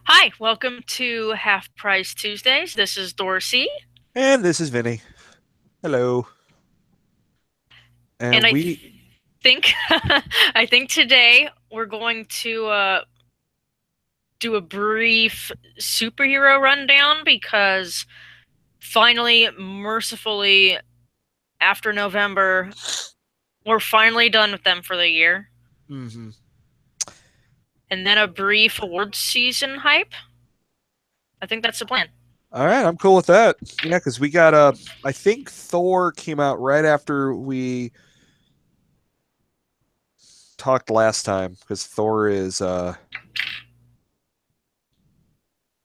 Hi, welcome to Half Price Tuesdays. This is Dorsey, And this is Vinny. Hello. and And we, think I think today we're going to do a brief superhero rundown because finally, mercifully, after November, we're finally done with them for the year, hmm and then a brief awards season hype. I think that's the plan. all right, I'm cool with that. Yeah, because we got I think Thor came out right after we talked last time, because Thor is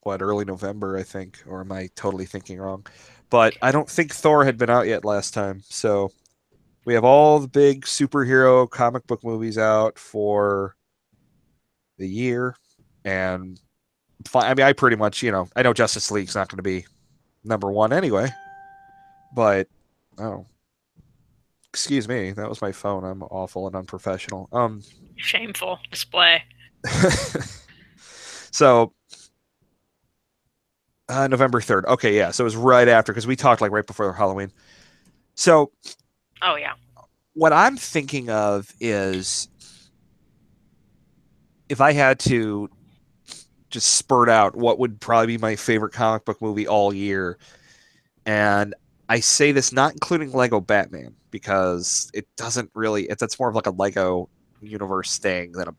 early November, I think, or am I totally thinking wrong? But I don't think Thor had been out yet last time. So we have all the big superhero comic book movies out for the year. And I mean, I pretty much, I know Justice League's not going to be number one anyway, but oh, excuse me, that was my phone. I'm awful and unprofessional. Shameful display. So November 3rd. Okay, yeah. So it was right after because we talked like right before Halloween. So Oh yeah. what I'm thinking of is if I had to just spurt out what would probably be my favorite comic book movie all year, and I say this not including Lego Batman because it doesn't really. It's more of like a Lego universe thing than a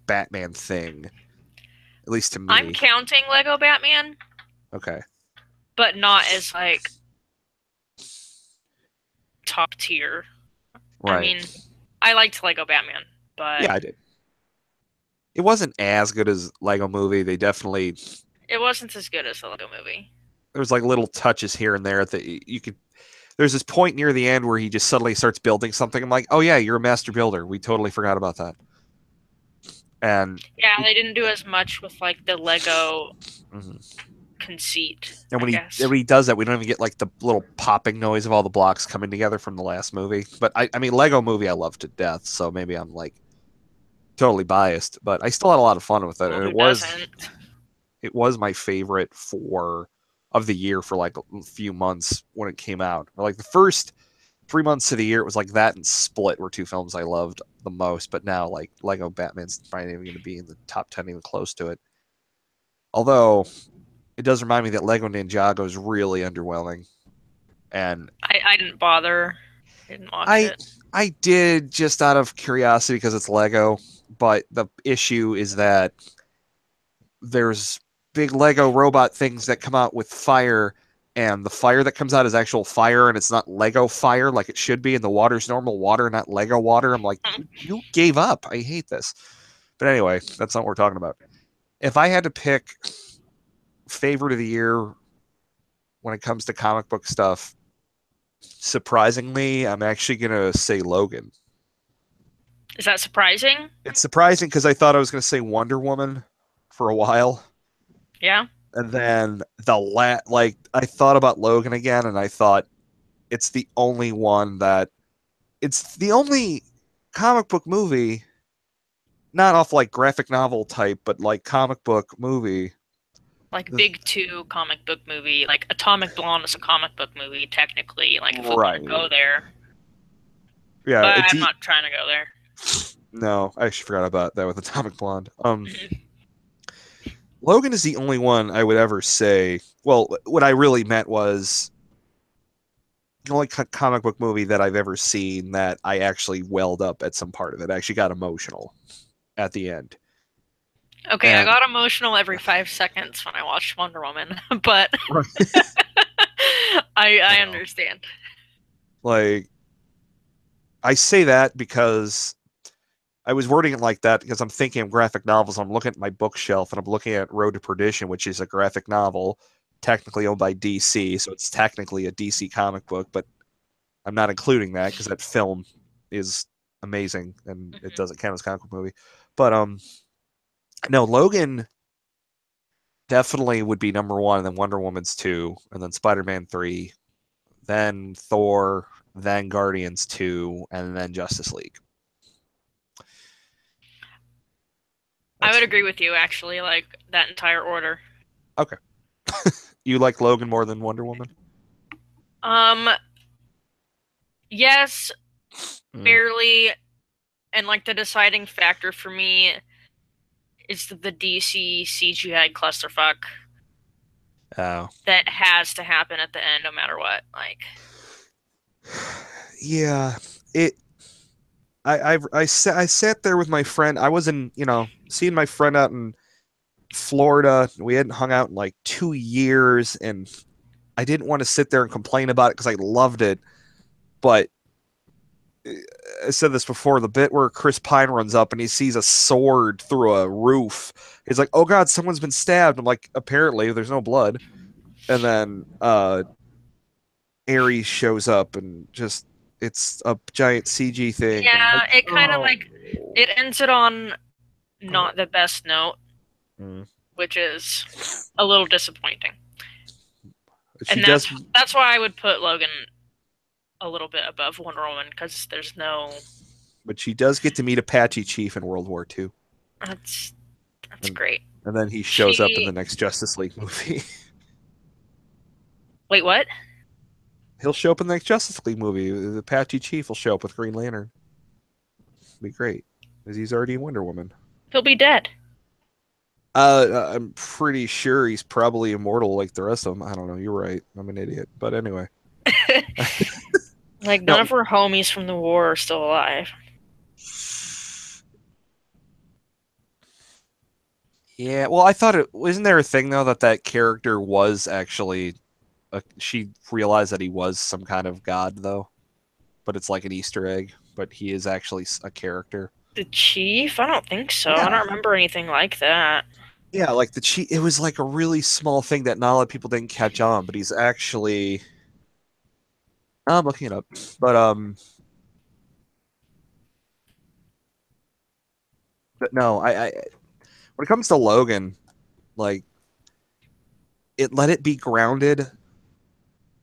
Batman thing, at least to I'm me. counting Lego Batman, Okay, but not as like top tier. I right. mean, I liked Lego Batman, but Yeah, I did. It wasn't as good as Lego Movie. They definitely it wasn't as good as the Lego movie. there was like little touches here and there that you could. There's this point near the end where he just suddenly starts building something. I'm like, oh yeah, you're a master builder. We totally forgot about that. And Yeah, it, they didn't do as much with like the Lego mhm. conceit, and I when he guess. when he does that, we don't even get like the little popping noise of all the blocks coming together from the last movie. But I mean, Lego Movie I love to death, so maybe I'm like totally biased, but I still had a lot of fun with it, Well, and who doesn't? it was my favorite for of the year for like a few months when it came out. Or like the first 3 months of the year, it was like that and Split were two films I loved the most. But now like Lego Batman's probably not even going to be in the top 10, even close to it. Although it does remind me that Lego Ninjago is really underwhelming, and I didn't bother. Didn't watch I it. I did just out of curiosity because it's Lego. But the issue is that there's big Lego robot things that come out with fire, and the fire that comes out is actual fire, and it's not Lego fire like it should be, and the water's normal water, not Lego water. I'm like, you gave up. I hate this. But anyway, that's not what we're talking about. If I had to pick favorite of the year when it comes to comic book stuff, surprisingly, I'm actually gonna say Logan. Is that surprising? It's surprising because I thought I was gonna say Wonder Woman for a while. Yeah. And then like I thought about Logan again, and I thought it's the only one that it's the only comic book movie, not off like graphic novel type, but like comic book movie. Like Big Two comic book movie, like Atomic Blonde is a comic book movie, technically, like if we want to Right. go there. Yeah, But it's I'm not trying to go there. no, I actually forgot about that with Atomic Blonde. Mhm. Logan is the only one I would ever say. Well, what I really meant was the only comic book movie that I've ever seen that I actually welled up at some part of it. I actually got emotional at the end. Okay, I And got emotional every 5 seconds when I watched Wonder Woman, but I no. understand. Like I say that because I was wording it like that because I'm thinking of graphic novels. I'm looking at my bookshelf and I'm looking at Road to Perdition, which is a graphic novel technically owned by DC, so it's technically a DC comic book, but I'm not including that because that film is amazing and it Mhm. doesn't count as a comic book movie. But no, Logan definitely would be number one, and then Wonder Woman's two, and then Spider-Man three, then Thor, then Guardians two, and then Justice League. I That's would agree with you, actually, like that entire order. okay. You like Logan more than Wonder Woman? Um, yes, Mm. barely, and like the deciding factor for me is the DC CGI clusterfuck Oh. that has to happen at the end, no matter what. Like, Yeah. It. I sat there with my friend. I was in, seeing my friend out in Florida. We hadn't hung out in like 2 years, and I didn't want to sit there and complain about it because I loved it. But I said this before, the bit where Chris Pine runs up and he sees a sword through a roof. He's like, "Oh God, someone's been stabbed." I'm like, "Apparently, there's no blood." And then Ares shows up and just it's a giant CG thing. And I'm like, yeah, it kind of like "Oh, it ends it on oh." not the best note, Mm. which is a little disappointing. She And does, that's why I would put Logan a little bit above Wonder Woman because there's no but she does get to meet Apache Chief in World War II, that's that's and great. and then he shows up in the She next Justice League movie. wait, what? He'll show up in the next Justice League movie. The Apache Chief will show up with Green Lantern. It'll be great, because he's already in Wonder Woman. He'll be dead. I'm pretty sure he's probably immortal like the rest of them. I don't know. You're right. I'm an idiot. But anyway. Like none No. of her homies from the war are still alive. Yeah. Well, I thought it wasn't there a thing though that character was actually she realized that he was some kind of god though, but it's like an Easter egg. But he is actually a character. The chief? I don't think so. I Yeah. don't remember anything like that. Yeah, like it was like a really small thing that not a lot of people didn't catch on, but he's actually I'm looking it up. But no, I when it comes to Logan, like it let it be grounded.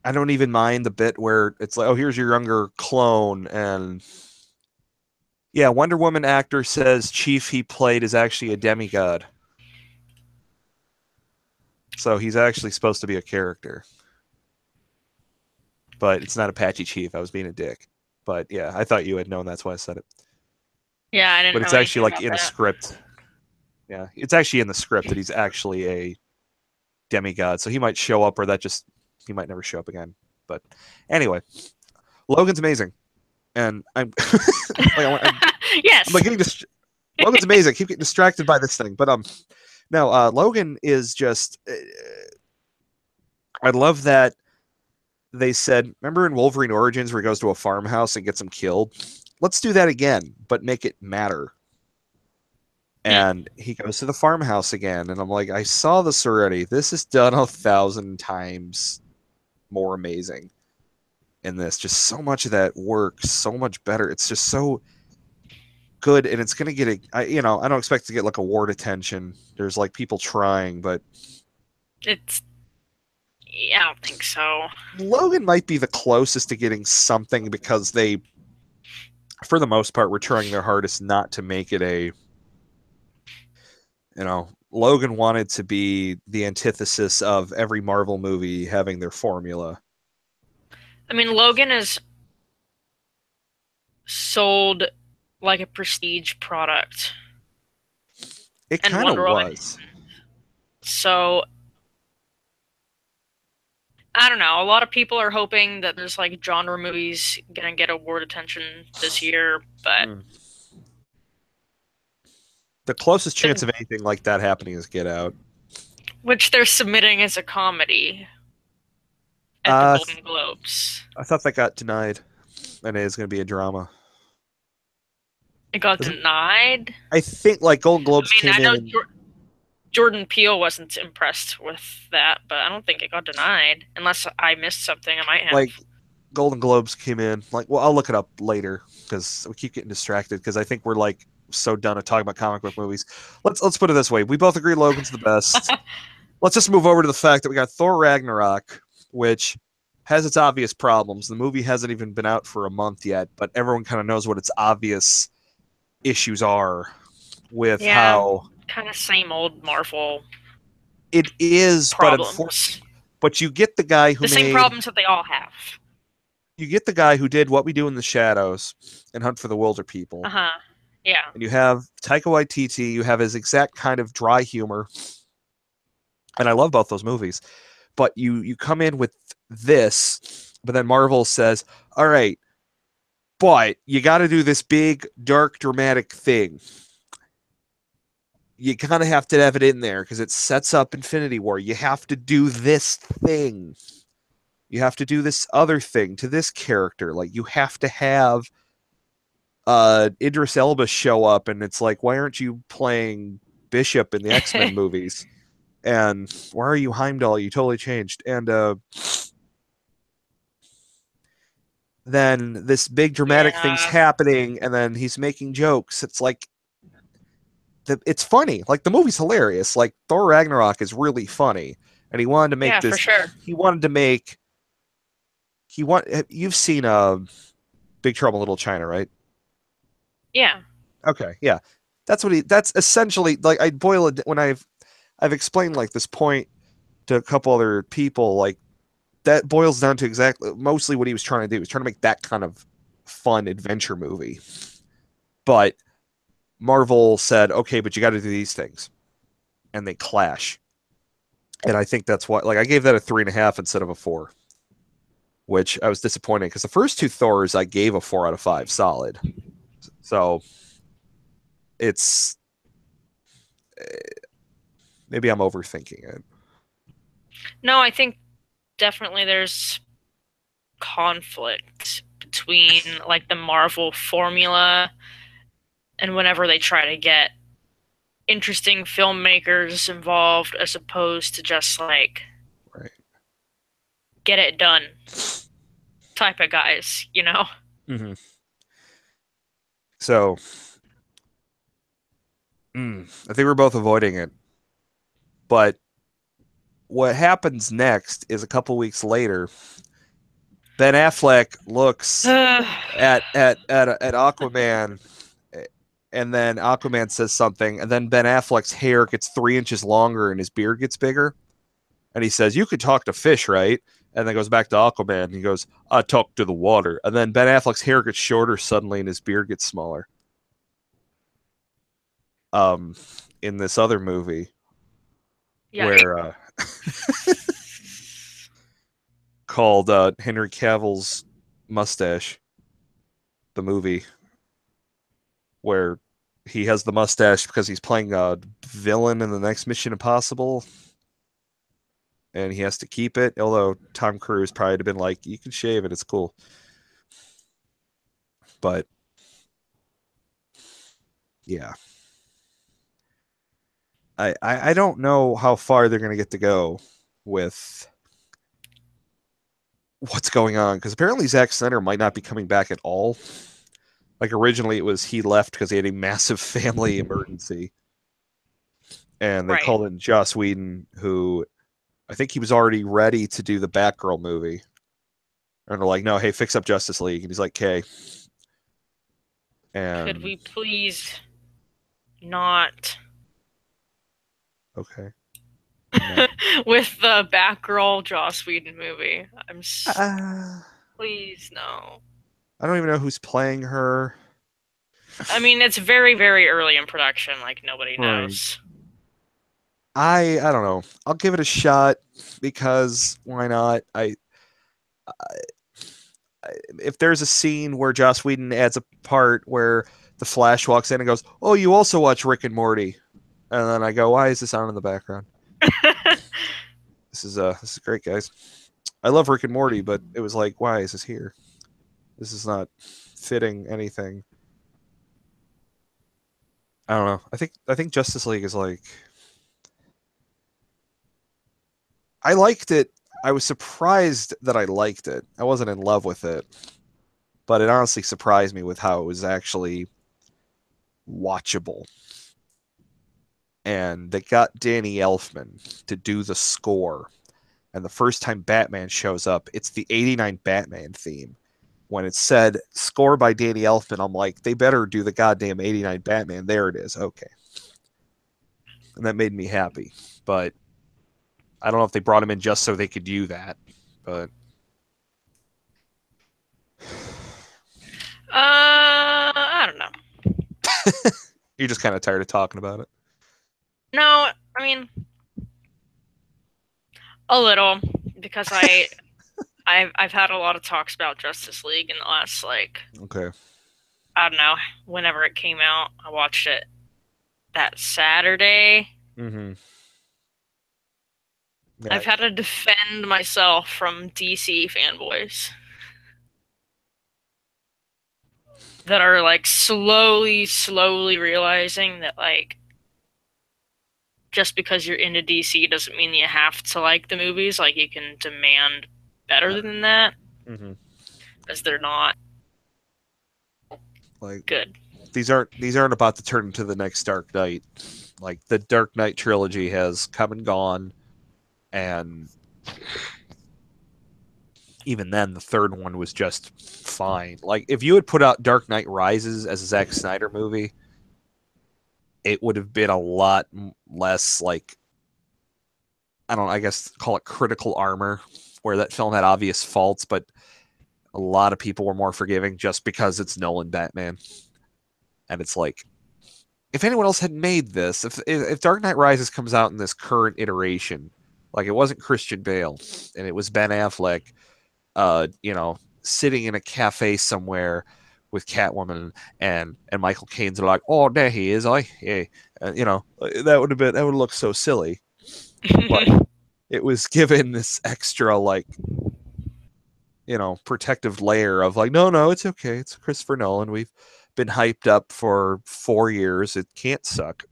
I don't even mind the bit where it's like, oh, here's your younger clone, and yeah, Wonder Woman actor says Chief he played is actually a demigod, so he's actually supposed to be a character, but it's not Apache Chief. I was being a dick, but yeah, I thought you had known. That's why I said it. Yeah, I didn't But it's know actually anything like about in the that. script. Yeah, it's actually in the script that he's actually a demigod, so he might show up, or that just he might never show up again. But anyway, Logan's amazing, and I'm Yes. like Logan's amazing. I keep getting distracted by this thing, but no, Logan is just. I love that they said. Remember in Wolverine Origins where he goes to a farmhouse and gets him killed? Let's do that again, but make it matter. Hmm. And he goes to the farmhouse again, and I'm like, I saw this already. This is done 1,000 times more amazing in this. Just so much of that works so much better. It's just so good, and it's gonna get I don't expect to get like award attention. There's like people trying, but It's yeah, I don't think so. Logan might be the closest to getting something because they, for the most part, were trying their hardest not to make it Logan wanted to be the antithesis of every Marvel movie having their formula. I mean, Logan is sold like a prestige product, It and kind of Wonder Woman. was. So I don't know. A lot of people are hoping that there's like genre movies gonna get award attention this year, but Mm. The closest chance of anything like that happening is Get Out. which they're submitting as a comedy at the Uh, Golden Globes. I thought that got denied, and it is going to be a drama. It got Doesn't denied. I think like Golden I Globes mean, came I know in Jordan Peele wasn't impressed with that, but I don't think it got denied. Unless I missed something, I might have. like Golden Globes came in like well I'll look it up later because we keep getting distracted because I think we're like so done with talking about comic book movies. Let's put it this way: we both agree Logan's the best. Let's just move over to the fact that we got Thor Ragnarok, which has its obvious problems. The movie hasn't even been out for a month yet, but everyone kind of knows what its obvious issues are with Yeah, how. Kind of same old Marvel It is, but problems. unfortunately, but The same problems that they all have. you get the guy who did What We Do in the Shadows and Hunt for the Wilder People, Uh-huh. Yeah. and you have Taika Waititi. You have his exact kind of dry humor, and I love both those movies. But you come in with this, but then Marvel says, "All right, but you got to do this big, dark, dramatic thing. You kind of have to have it in there because it sets up Infinity War. You have to do this thing. You have to do this other thing to this character. Like you have to have Idris Elba show up, and it's like, why aren't you playing Bishop in the X-Men movies? And why are you Heimdall? You totally changed. And then this big dramatic thing's Yeah. happening, and then he's making jokes. It's like it's funny. Like the movie's hilarious. Like Thor Ragnarok is really funny, and he wanted to make Yeah, for this. sure. He wanted to make. You've seen Big Trouble in Little China, right? Yeah. Okay, yeah. That's essentially like I boil it when I've explained like this point to a couple other people, like that boils down to exactly mostly what he was trying to do. He was trying to make that kind of fun adventure movie. But Marvel said, okay, but you got to do these things. And they clash. And I think that's why, like, I gave that a 3.5 instead of a 4, which I was disappointed because the first two Thors I gave a 4 out of 5 solid. So it's maybe I'm overthinking it. No, I think definitely there's conflict between like the Marvel formula and whenever they try to get interesting filmmakers involved as opposed to just like Right. get it done type of guys, you know? Mm-hmm. So I think we're both avoiding it. But what happens next is a couple weeks later, Ben Affleck looks at Aquaman, and then Aquaman says something, and then Ben Affleck's hair gets 3 inches longer and his beard gets bigger, and he says, "You could talk to fish, right?" And then goes back to Aquaman. And he goes, "I talk to the water." And then Ben Affleck's hair gets shorter suddenly, and his beard gets smaller. Um, in this other movie Yeah. where called Henry Cavill's Mustache, the movie where he has the mustache because he's playing a villain in the next Mission Impossible, and he has to keep it. Although Tom Cruise probably have been like, "You can shave it; it's cool." But yeah, I don't know how far they're gonna get to go with what's going on because apparently Zack Snyder might not be coming back at all. Like originally, it was he left because he had a massive family emergency, and they Right. called in Joss Whedon, who I think he was already ready to do the Batgirl movie. And they're like, no, hey, fix up Justice League. And he's like, okay. Could And we please not okay. No. with the Batgirl Joss Whedon movie? Uh, Please no. I don't even know who's playing her. I mean, it's very, very early in production, like nobody Right. knows. I don't know. I'll give it a shot because why not? If there's a scene where Joss Whedon adds a part where the Flash walks in and goes, "Oh, you also watch Rick and Morty," and then I go, "Why is this on in the background?" This is great, guys. I love Rick and Morty, but it was like, why is this here? This is not fitting anything. I don't know. I think Justice League is like I liked it. I was surprised that I liked it. I wasn't in love with it, but it honestly surprised me with how it was actually watchable. And they got Danny Elfman to do the score. And the first time Batman shows up, it's the '89 Batman theme. When it said score by Danny Elfman, I'm like, they better do the goddamn '89 Batman. There it is. Okay. and that made me happy. But I don't know if they brought him in just so they could do that. But I don't know. you're just kind of tired of talking about it. No, I mean a little because I've had a lot of talks about Justice League in the last like Okay. I don't know whenever it came out. I watched it that Saturday. Mm-hmm. Yeah. I've had to defend myself from DC fanboys that are like slowly realizing that like just because you're into DC doesn't mean you have to like the movies. Like you can demand better than that, Mm-hmm. as they're not Like good. these aren't about to turn into the next Dark Knight. Like the Dark Knight trilogy has come and gone, and even then, the third one was just fine. Like if you had put out Dark Knight Rises as a Zack Snyder movie, it would have been a lot less like I don't know, I guess call it critical armor, where that film had obvious faults, but a lot of people were more forgiving just because it's Nolan Batman. And it's like, if anyone else had made this, if Dark Knight Rises comes out in this current iteration, like it wasn't Christian Bale and it was Ben Affleck, sitting in a cafe somewhere with Catwoman and Michael Caine's like, oh, there he is, yeah, that would have looked so silly, but it was given this extra like protective layer of like, no, it's okay. It's Christopher Nolan. We've been hyped up for 4 years. It can't suck.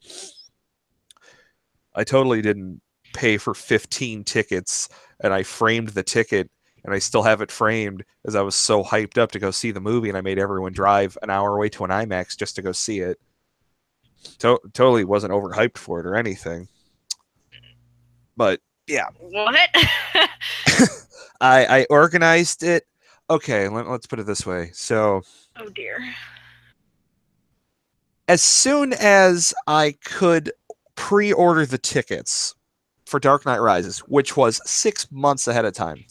I totally didn't pay for 15 tickets and I framed the ticket and I still have it framed as I was so hyped up to go see the movie and I made everyone drive an hour away to an IMAX just to go see it. Totally wasn't overhyped for it or anything. But yeah, What? I organized it. Okay, let's put it this way. So Oh dear. as soon as I could pre-order the tickets for Dark Knight Rises, which was 6 months ahead of time,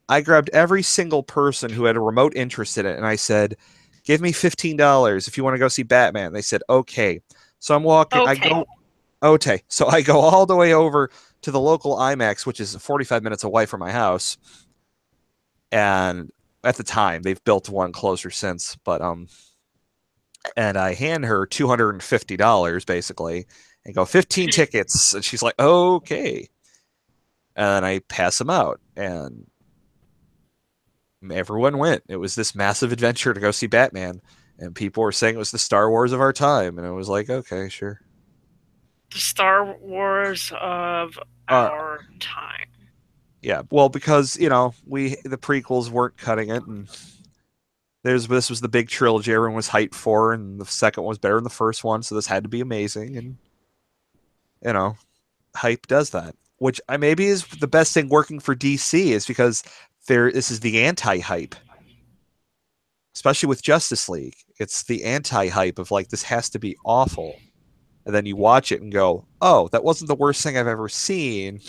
I grabbed every single person who had a remote interest in it and I said, give me $15 if you want to go see Batman. They said, okay. So I'm walking, I Okay. go, okay. So I go all the way over to the local IMAX, which is 45 minutes away from my house. And at the time, they've built one closer since, but and I hand her $250 basically and go 15 tickets. And she's like, okay. And I pass them out. And everyone went. It was this massive adventure to go see Batman. And people were saying it was the Star Wars of our time. And I was like, okay, sure. The Star Wars of Uh, our time. yeah, well, because, the prequels weren't cutting it. And this was the big trilogy everyone was hyped for. And the second one was better than the first one. So this had to be amazing. And, you know, hype does that, which I maybe is the best thing working for DC is because this is the anti-hype, especially with Justice League. It's the anti-hype of like this has to be awful, and then you watch it and go, "Oh, that wasn't the worst thing I've ever seen.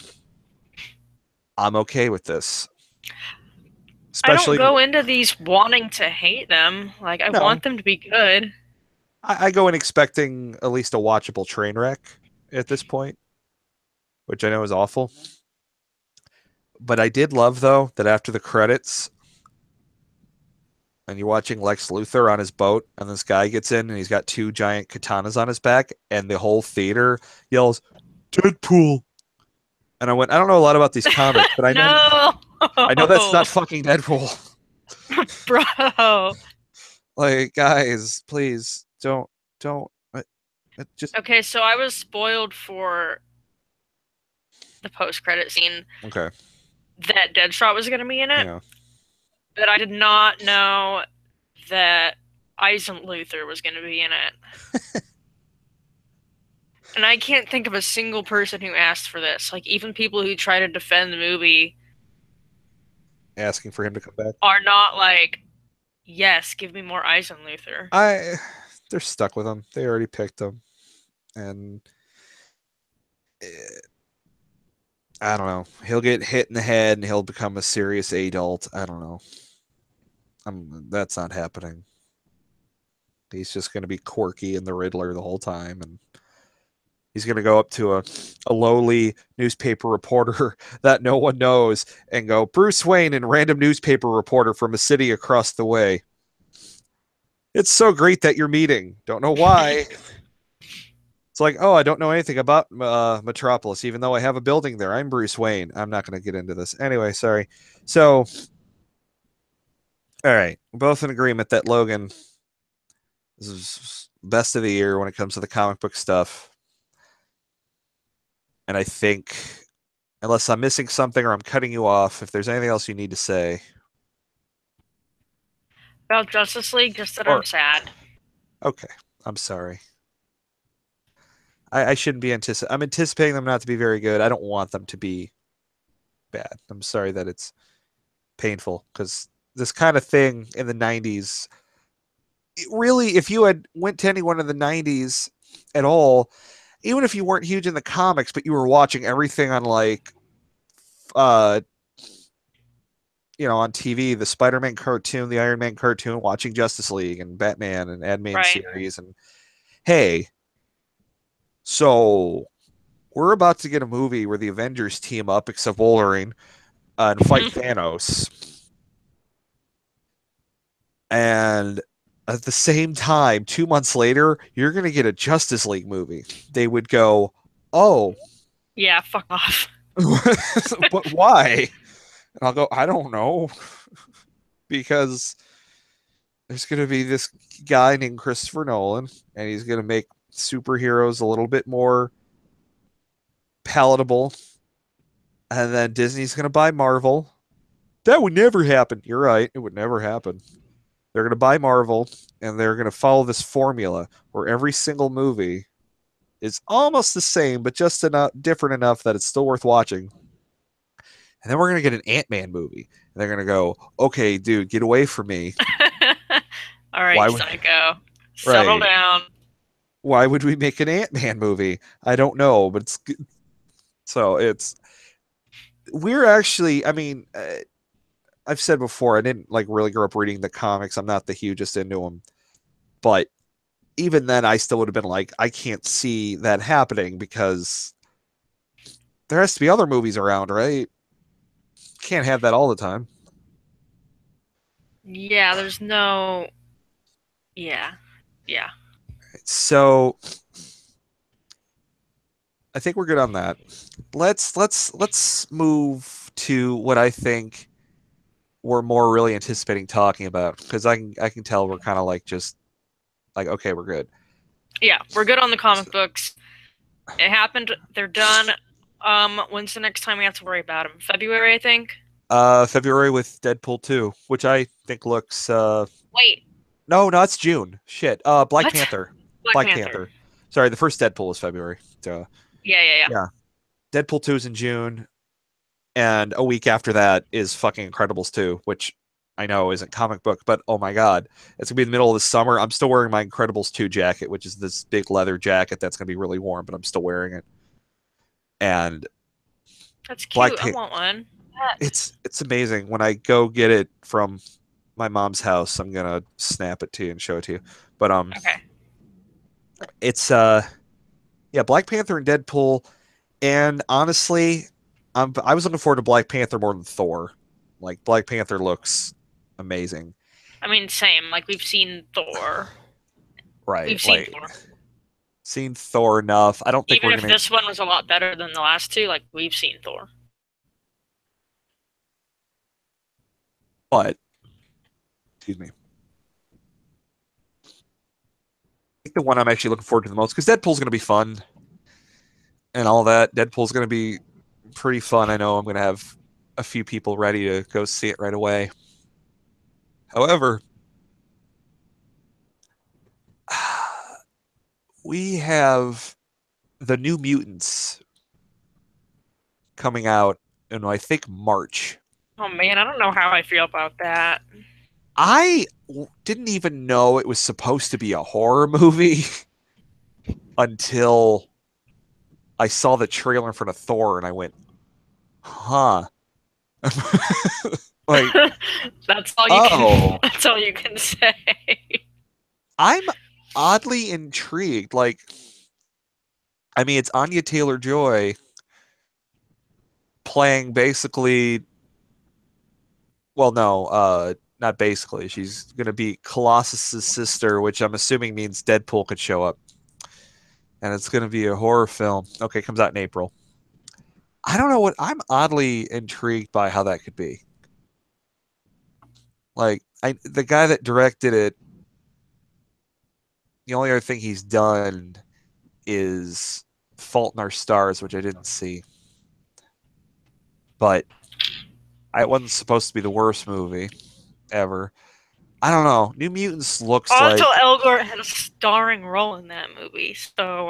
I'm okay with this." I don't Especially go into these wanting to hate them. Like I no, want them to be good. I go in expecting at least a watchable train wreck at this point, which I know is awful. But I did love though that after the credits, and you're watching Lex Luthor on his boat, and this guy gets in and he's got two giant katanas on his back, and the whole theater yells, Deadpool. And I went, I don't know a lot about these comics, but No, I know that's not fucking Deadpool. bro. Like, guys, please don't just Okay, so I was spoiled for the post-credit scene okay. that Deadshot was going to be in it, Yeah. but I did not know that Eisenluther was going to be in it. And I can't think of a single person who asked for this. Like, even people who try to defend the movie Asking for him to come back. are not like, yes, give me more Eisenluther. I they're stuck with him. They already picked him. And I don't know. He'll get hit in the head and he'll become a serious adult. I don't know. That's not happening. He's just going to be quirky and the Riddler the whole time, and he's going to go up to a lowly newspaper reporter that no one knows and go, Bruce Wayne and random newspaper reporter from a city across the way. It's so great that you're meeting. Don't know why. It's like, oh, I don't know anything about Metropolis, even though I have a building there. I'm Bruce Wayne. I'm not going to get into this. Anyway, sorry. So, all right. We're both in agreement that Logan is best of the year when it comes to the comic book stuff. And I think, unless I'm missing something or I'm cutting you off, if there's anything else you need to say, About Justice League, just that I'm or sad. okay, I'm sorry. I shouldn't be anticipating. I'm anticipating them not to be very good. I don't want them to be bad. I'm sorry that it's painful because this kind of thing in the 90s, really, if you had went to anyone in the 90s at all, even if you weren't huge in the comics, but you were watching everything on like uh on TV, the Spider-Man cartoon, the Iron Man cartoon, watching Justice League and Batman and Adman Right. series, and hey, so we're about to get a movie where the Avengers team up, except Wolverine, and fight Thanos. And at the same time, 2 months later, you're going to get a Justice League movie. They would go, oh, Yeah, fuck off. but why? And I'll go, I don't know. Because there's going to be this guy named Christopher Nolan, and he's going to make superheroes a little bit more palatable. And then Disney's going to buy Marvel. That would never happen. You're right. It would never happen. They're going to buy Marvel, and they're going to follow this formula where every single movie is almost the same, but just enough different enough that it's still worth watching. And then we're going to get an Ant-Man movie. And they're going to go, okay, dude, get away from me. All right, Why would, Psycho. Settle right. down. Why would we make an Ant-Man movie? I don't know, but it's so it's we're actually, I mean, I've said before, I didn't like really grow up reading the comics. I'm not the hugest into them, but even then, I still would have been like, I can't see that happening because there has to be other movies around, right? Can't have that all the time. Yeah, there's no. Yeah. Yeah. So I think we're good on that. Let's move to what I think we're more really anticipating talking about because I can tell we're kind of like just like okay, we're good. Yeah, we're good on the comic books. It happened. They're done. When's the next time we have to worry about them? February, I think. February with Deadpool 2, which I think looks Wait, no, it's June. Shit. Black what? Panther. Black Black Panther. Panther. Sorry, the first Deadpool is February. Yeah, yeah, yeah. Yeah. Deadpool 2 is in June, and a week after that is fucking Incredibles 2, which I know isn't comic book, but oh my god, it's gonna be in the middle of the summer. I'm still wearing my Incredibles 2 jacket, which is this big leather jacket that's gonna be really warm, but I'm still wearing it. And That's Black cute. I Panther, want one. What? it's amazing. When I go get it from my mom's house, I'm gonna snap it to you and show it to you. But Okay. it's yeah, Black Panther and Deadpool, and honestly, I was looking forward to Black Panther more than Thor. Like Black Panther looks amazing. I mean, same. Like we've seen Thor. Right. We've seen Like Thor. seen Thor enough. I don't think Even we're if gonna this one was a lot better than the last two, like we've seen Thor. but excuse me. I think the one I'm actually looking forward to the most because Deadpool's gonna be fun and all that. Deadpool's gonna be pretty fun. I know I'm gonna have a few people ready to go see it right away. However, we have the New Mutants coming out in I think March. Oh man, I don't know how I feel about that. I didn't even know it was supposed to be a horror movie until I saw the trailer in front of Thor and I went, huh. Like, That's all you can. oh, That's all you can say. I'm oddly intrigued. Like, I mean, it's Anya Taylor-Joy playing basically, well, no, not basically. She's gonna be Colossus's sister, which I'm assuming means Deadpool could show up, and it's gonna be a horror film. Okay, comes out in April. I don't know what I'm oddly intrigued by how that could be. Like, the guy that directed it, the only other thing he's done is Fault in Our Stars, which I didn't see, but it wasn't supposed to be the worst movie ever. I don't know. New Mutants looks Otto like, Elgort had a starring role in that movie, so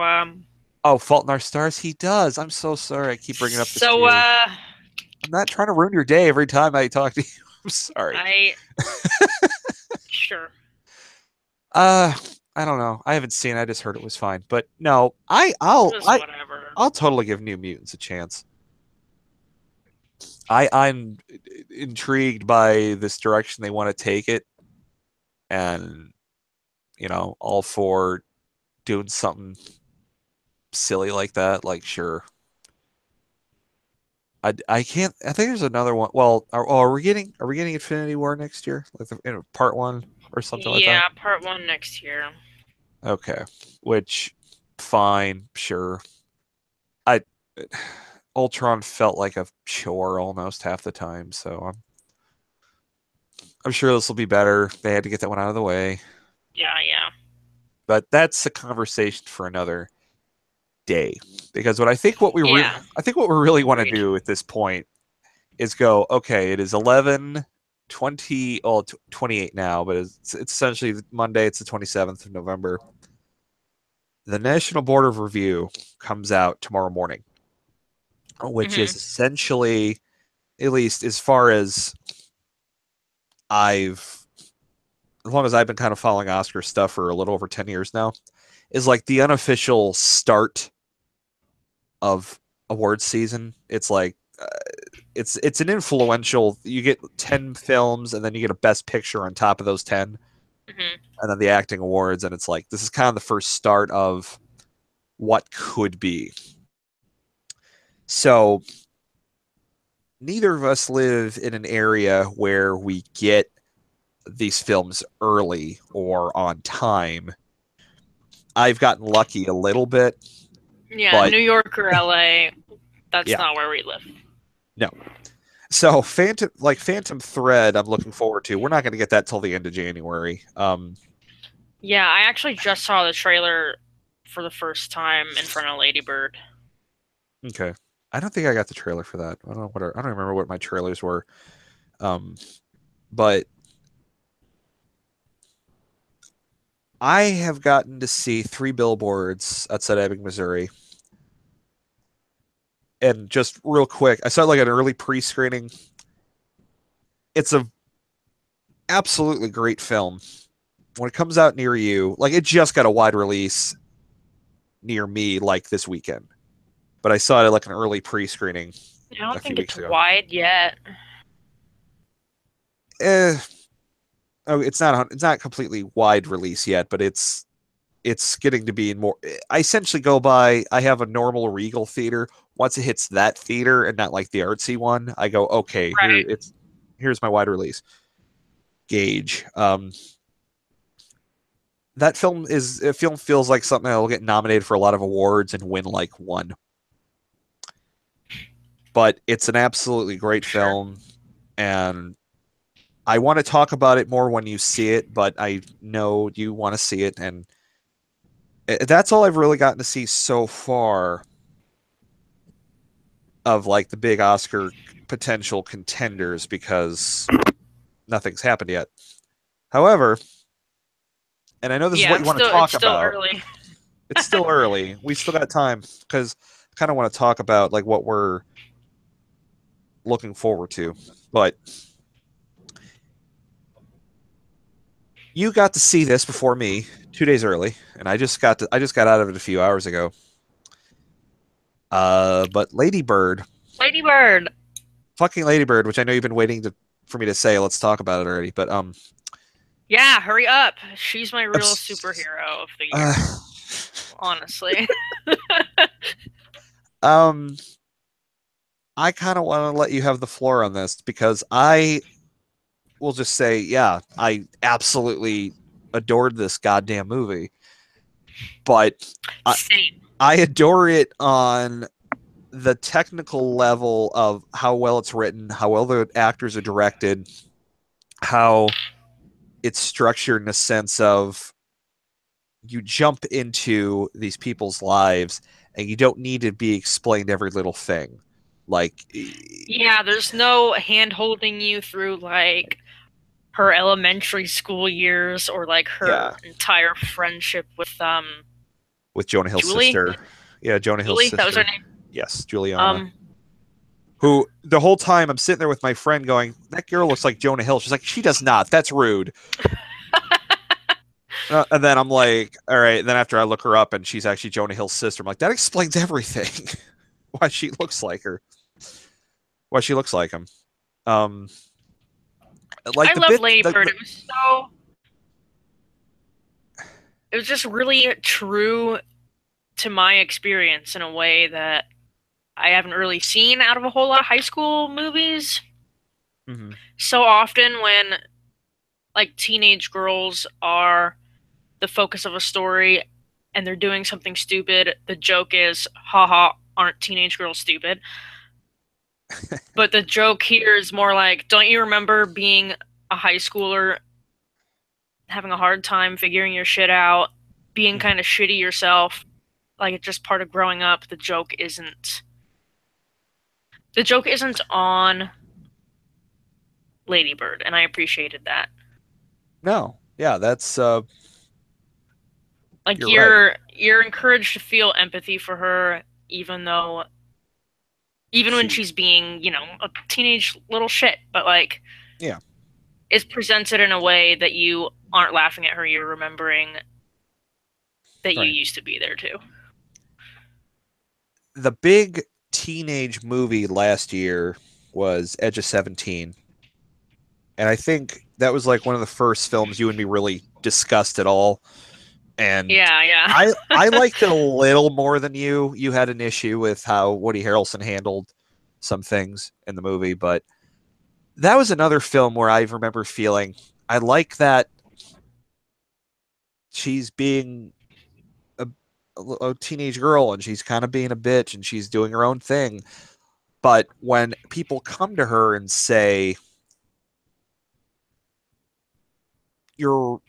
oh, Fault in Our Stars. He does. I'm so sorry. I keep bringing up this to so you. I'm not trying to ruin your day every time I talk to you. I'm sorry. I sure Uh, I don't know. I haven't seen it. I just heard it was fine. But no, it was whatever. I'll totally give New Mutants a chance. I'm intrigued by this direction they want to take it, and all for doing something silly like that. Like, sure. I can't. I think there's another one. Well, are we getting Infinity War next year, like part one or something like that? Yeah, part one next year. Okay, which fine, sure. I Ultron felt like a chore almost half the time, so I'm sure this will be better. They had to get that one out of the way, Yeah, yeah, but that's a conversation for another day. Because yeah. I think what we really want to Agreed. do at this point is go, okay, it is 11 20, oh, 28 now, but it's essentially Monday. It's the 27th of November. The National Board of Review comes out tomorrow morning, which is Hmm. essentially, at least as far as I've, as long as I've been kind of following Oscar stuff for a little over 10 years now, is like the unofficial start of awards season. It's like, it's an influential, you get 10 films and then you get a best picture on top of those 10, Hmm. and then the acting awards, and it's like this is kind of the first start of what could be. So neither of us live in an area where we get these films early or on time. I've gotten lucky a little bit, Yeah, but New York or LA. That's yeah, not where we live. no. So Phantom Thread, I'm looking forward to. We're not going to get that till the end of January. Yeah, I actually just saw the trailer for the first time in front of Lady Bird. Okay. I don't think I got the trailer for that. I don't remember what my trailers were. Um, but I have gotten to see three billboards outside Ebbing, Missouri. And just real quick, I saw like an early pre-screening. It's a absolutely great film. When it comes out near you, like it just got a wide release near me like this weekend. But I saw it at like an early pre-screening I a don't few think it's weeks ago. wide yet. Eh, oh, it's not completely wide release yet, but it's getting to be in more. I essentially go by. I have a normal Regal theater. Once it hits that theater and not like the artsy one, I go okay. Right. Here's my wide release gauge. That film feels like something that will get nominated for a lot of awards and win like one. But it's an absolutely great Sure. film, and I want to talk about it more when you see it. But I know you want to see it, and that's all I've really gotten to see so far of like the big Oscar potential contenders because nothing's happened yet. However, and I know this is Yeah, what you want to it's talk still about, early. it's still early. We still got time because I kind of want to talk about like what we're looking forward to. But you got to see this before me 2 days early, and I just got out of it a few hours ago. But Lady Bird, Lady Bird. fucking Lady Bird, which I know you've been waiting for me to say. Let's talk about it already. But Yeah, hurry up. She's my I'm real s- superhero of the uh, year, honestly. um, I kind of want to let you have the floor on this because I will just say, yeah, I absolutely adored this goddamn movie, but I, Same. I adore it on the technical level of how well it's written, how well the actors are directed, how it's structured in a sense of you jump into these people's lives and you don't need to be explained every little thing. Like, Yeah, there's no hand holding you through like her elementary school years or like her yeah, entire friendship with with Jonah Hill's Julie. sister. Yeah, Jonah Hill's Julie, that was her sister. name. Yes, Juliana. Um, Who the whole time I'm sitting there with my friend going, that girl looks like Jonah Hill. She's like, she does not. That's rude. And then I'm like, all right. And then after I look her up and she's actually Jonah Hill's sister, I'm like, that explains everything. Why she looks like her. Why she looks like him. Um, like I the love bit, Lady Bird. It was just really true to my experience in a way that I haven't really seen out of a whole lot of high school movies. Mhm. So often when like teenage girls are the focus of a story and they're doing something stupid, the joke is, haha, aren't teenage girls stupid? But the joke here is more like, don't you remember being a high schooler, having a hard time figuring your shit out, being Mhm. kind of shitty yourself? Like it's just part of growing up. The joke isn't on Lady Bird, and I appreciated that. No, yeah, that's Like you're right. you're encouraged to feel empathy for her, even though even when She, she's being, a teenage little shit, but like yeah, it's presented in a way that you aren't laughing at her, you're remembering that you right. used to be there too. The big teenage movie last year was Edge of 17, and I think that was like one of the first films you and me really discussed at all. And Yeah, yeah. I liked it a little more than you. You had an issue with how Woody Harrelson handled some things in the movie, but that was another film where I remember feeling I like that she's being a, a teenage girl and she's kind of being a bitch and she's doing her own thing. But when people come to her and say, you're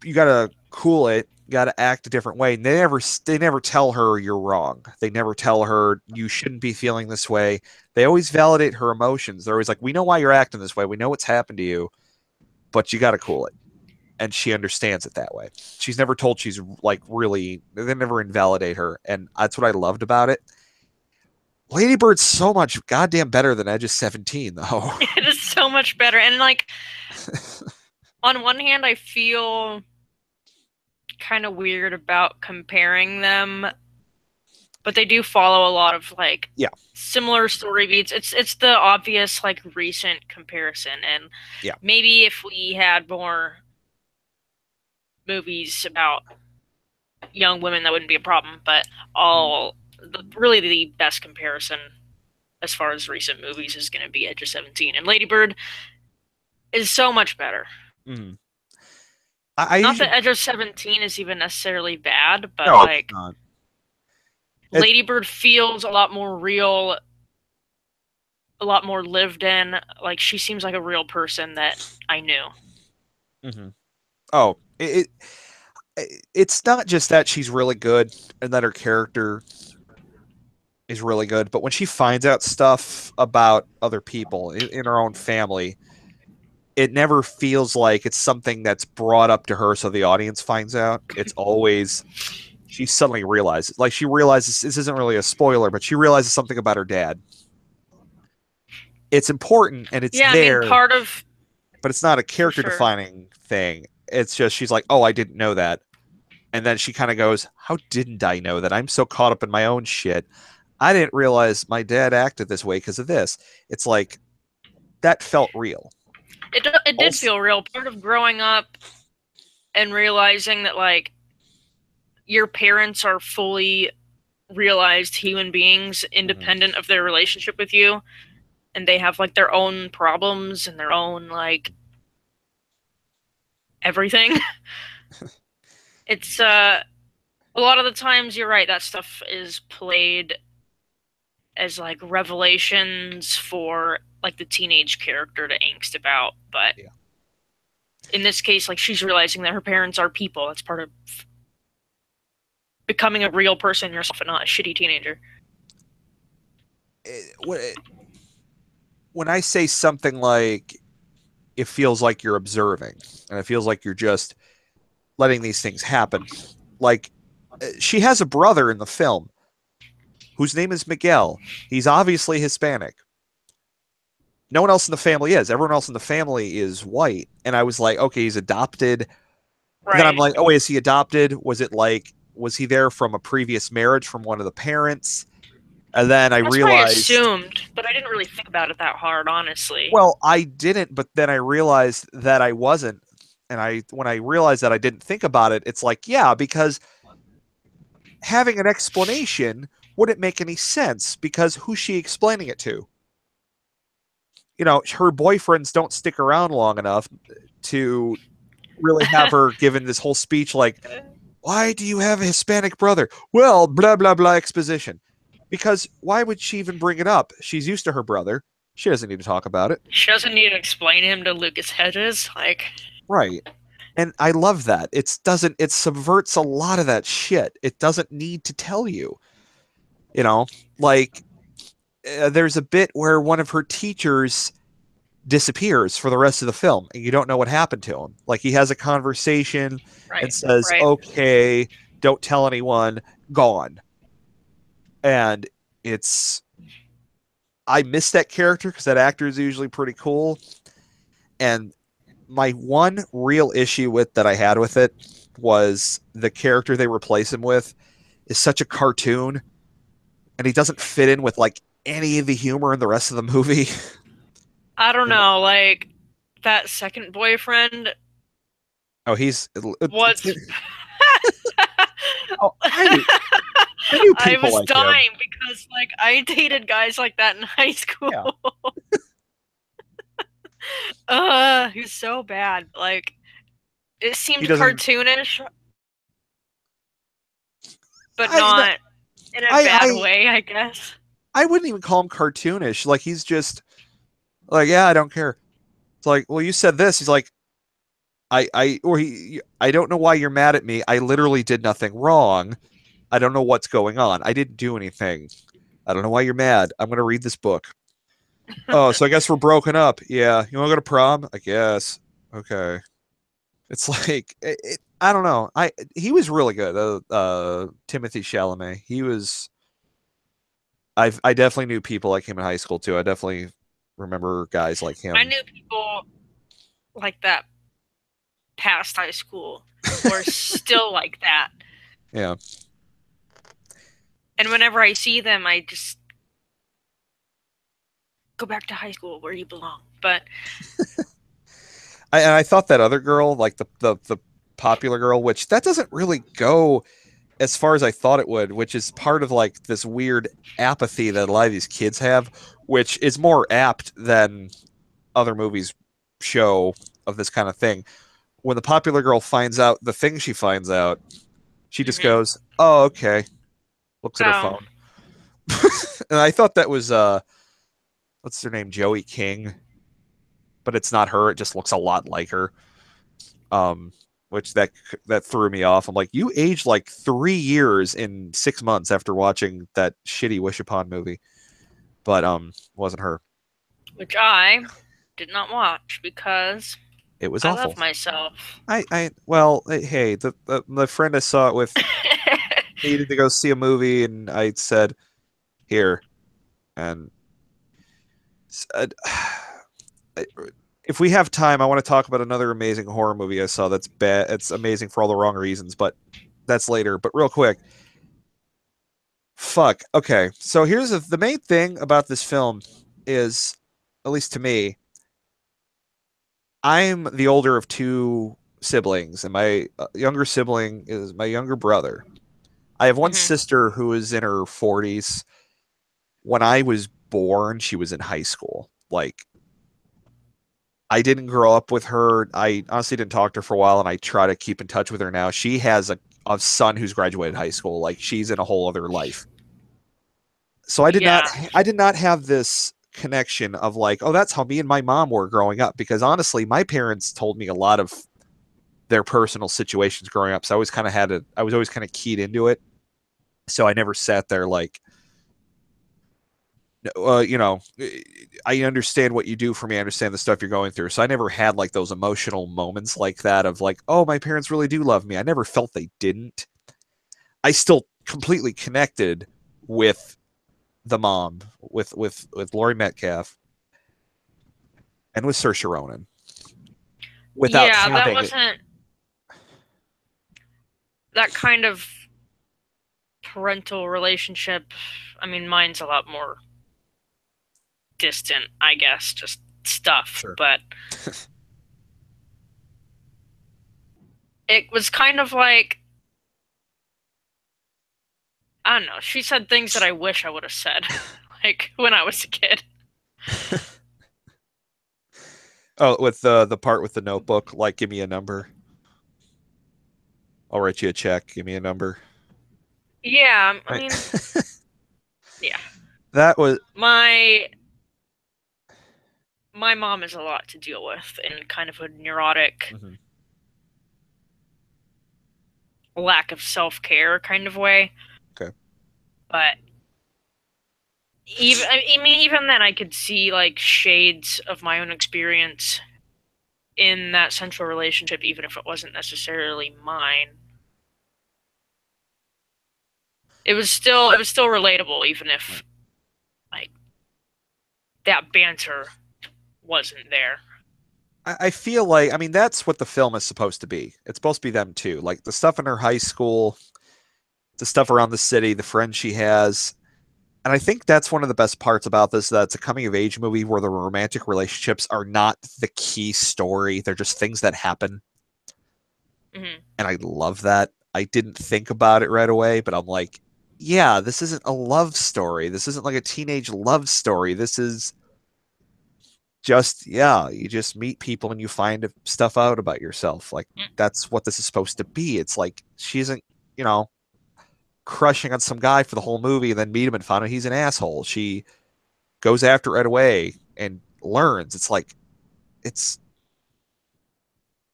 you gotta cool it, you gotta act a different way. And they never tell her you're wrong. They never tell her you shouldn't be feeling this way. They always validate her emotions. They're always like, we know why you're acting this way. We know what's happened to you, but you gotta cool it. And she understands it that way. She's never told she's like really. They never invalidate her, and that's what I loved about it. Lady Bird's so much goddamn better than Edge of 17, though. It is so much better. And like on one hand I feel kind of weird about comparing them, but they do follow a lot of like Yeah, similar story beats. It's the obvious like recent comparison, and yeah. maybe if we had more movies about young women, that wouldn't be a problem. But really the best comparison as far as recent movies is going to be Edge of 17, and Lady Bird is so much better. Mm. I Not usually that Edge of 17 is even necessarily bad, but no, it's like not. It Lady Bird feels a lot more real, a lot more lived in. Like she seems like a real person that I knew. mhm. Oh, it's not just that she's really good and that her character is really good, but when she finds out stuff about other people in her own family, it never feels like it's something that's brought up to her so the audience finds out. It's always she suddenly realizes, like she realizes this isn't really a spoiler, but she realizes something about her dad. It's important and it's Yeah, I mean, there, part of but it's not a for character sure. defining thing. It's just she's like, "Oh, I didn't know that." And then she kind of goes, "How didn't I know that? I'm so caught up in my own shit. I didn't realize my dad acted this way because of this. It's like that felt real. It did Also, feel real. Part of growing up and realizing that like your parents are fully realized human beings mhm. independent of their relationship with you, and they have like their own problems and their own like everything. It's a lot of the times you're right, that stuff is played as like revelations for like the teenage character to angst about, but Yeah. in this case like she's realizing that her parents are people. That's part of becoming a real person yourself and not a shitty teenager. When I say something like it feels like you're observing and it feels like you're just letting these things happen, like she has a brother in the film whose name is Miguel. He's obviously Hispanic. No one else in the family is. Everyone else in the family is white. And I was like, okay, he's adopted. Then I'm Right. like, oh, wait, is he adopted? Was he there from a previous marriage from one of the parents? And then I That's what I realized, assumed, but I didn't really think about it that hard, honestly. well, I didn't, but then I realized that I wasn't. And when I realized that I didn't think about it, it's like, yeah, because having an explanation wouldn't make any sense because who's she explaining it to? Her boyfriends don't stick around long enough to really have her given this whole speech like, why do you have a Hispanic brother? Well, blah, blah, blah exposition. Because why would she even bring it up? She's used to her brother. She doesn't need to talk about it. She doesn't need to explain him to Lucas Hedges. Like, Right. And I love that. It subverts a lot of that shit. It doesn't need to tell you. You know, like there's a bit where one of her teachers disappears for the rest of the film and you don't know what happened to him. Like he has a conversation and right, says, right. "Okay, don't tell anyone." Gone. And it's I miss that character because that actor is usually pretty cool. And my one real issue with that I had with it was the character they replace him with is such a cartoon and he doesn't fit in with like any of the humor in the rest of the movie. I don't know, like, that second boyfriend Oh, was. oh, I knew I people was like him. dying because, like, I dated guys like that in high Yeah, school. He was so bad. Like, it he seemed doesn't. cartoonish, but I not in a bad I way, I guess. I wouldn't even call him cartoonish. Like he's just like, yeah, I don't care. It's like, well, you said this. He's like, I don't know why you're mad at me. I literally did nothing wrong. I don't know what's going on. I didn't do anything. I don't know why you're mad. I'm gonna read this book. Oh, so I guess we're broken up. Yeah, you want to go to prom? I guess. Okay. It's like I don't know. He was really good. Timothy Chalamet. I definitely knew people like him in high school too. I definitely remember guys like I him. knew people like that past high school who are still like that. Yeah. And whenever I see them, I just go back to high school where you belong. But And I thought that other girl, like the popular girl, which that doesn't really go as far as I thought it would, which is part of like this weird apathy that a lot of these kids have, which is more apt than other movies show of this kind of thing. When the popular girl finds out the thing she finds out, she just mhm. goes, "Oh, okay." Looks at her Oh, phone. And I thought that was what's her name? Joey King, but it's not her. It just looks a lot like her. Um which that threw me off. I'm like, "You aged like 3 years in 6 months after watching that shitty Wish Upon movie." But wasn't her. which I did not watch because It was I love awful. myself. Well, hey, the friend I saw it with needed to go see a movie, and I said, "Here," and said, if we have time, I want to talk about another amazing horror movie I saw that's bad. It's amazing for all the wrong reasons, but that's later. But real quick, Fuck. Okay. So here's the main thing about this film is, at least to me, I'm the older of two siblings, and my younger sibling is my younger brother. I have one Hmm. sister who is in her 40s. When I was born, she was in high school. Like, I didn't grow up with her. I honestly didn't talk to her for a while, and I try to keep in touch with her now. She has a son who's graduated high school. Like, she's in a whole other life. So Yeah, I did not have this connection of like, oh, that's how me and my mom were growing up. Because honestly, my parents told me a lot of their personal situations growing up. So I always kind of I was always kind of keyed into it. So I never sat there like, you know, I understand what you do for me. I understand the stuff you're going through. So I never had like those emotional moments like that of like, oh, my parents really do love me. I never felt they didn't. I still completely connected with the mom, with Laurie Metcalf and with Saoirse Ronan without yeah, that having it. wasn't that kind of parental relationship. I mean, mine's a lot more distant, I guess, just stuff, Sure. but it was kind of like, I don't know, she said things that I wish I would have said, like when I was a kid. Oh, with the part with the notebook, like, give me a number. I'll write you a check. Give me a number. Yeah, I Right. mean, yeah. That was. My my mom is a lot to deal with in kind of a neurotic, Mhm. lack of self-care kind of way. Okay. But I mean, even then, I could see like shades of my own experience in that central relationship, even if it wasn't necessarily mine. It was still relatable, even Right. if like that banter wasn't there. I feel like, I mean, that's what the film is supposed to be. It's supposed to be them too. Like the stuff in her high school, the stuff around the city, the friends she has. And I think that's one of the best parts about this, that it's a coming of age movie where the romantic relationships are not the key story. They're just things that happen. Hmm. And I love that. I didn't think about it right away, but I'm like, yeah, this isn't a love story. This isn't like a teenage love story. This is just, yeah, you just meet people and you find stuff out about yourself. Like, that's what this is supposed to be. It's like she isn't, you know, crushing on some guy for the whole movie and then meet him and find out he's an asshole. She goes after it right away and learns. It's like, it's,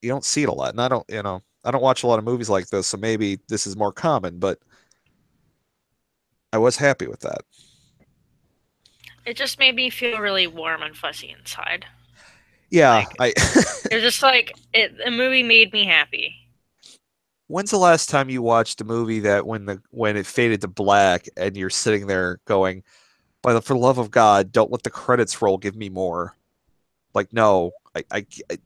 you don't see it a lot. And I don't, I don't watch a lot of movies like this, so maybe this is more common, but I was happy with that. It just made me feel really warm and fuzzy inside. Yeah, Like I it was just like it. The movie made me happy. when's the last time you watched a movie that when it faded to black and you're sitting there going, for the love of God, don't let the credits roll, give me more. Like, no,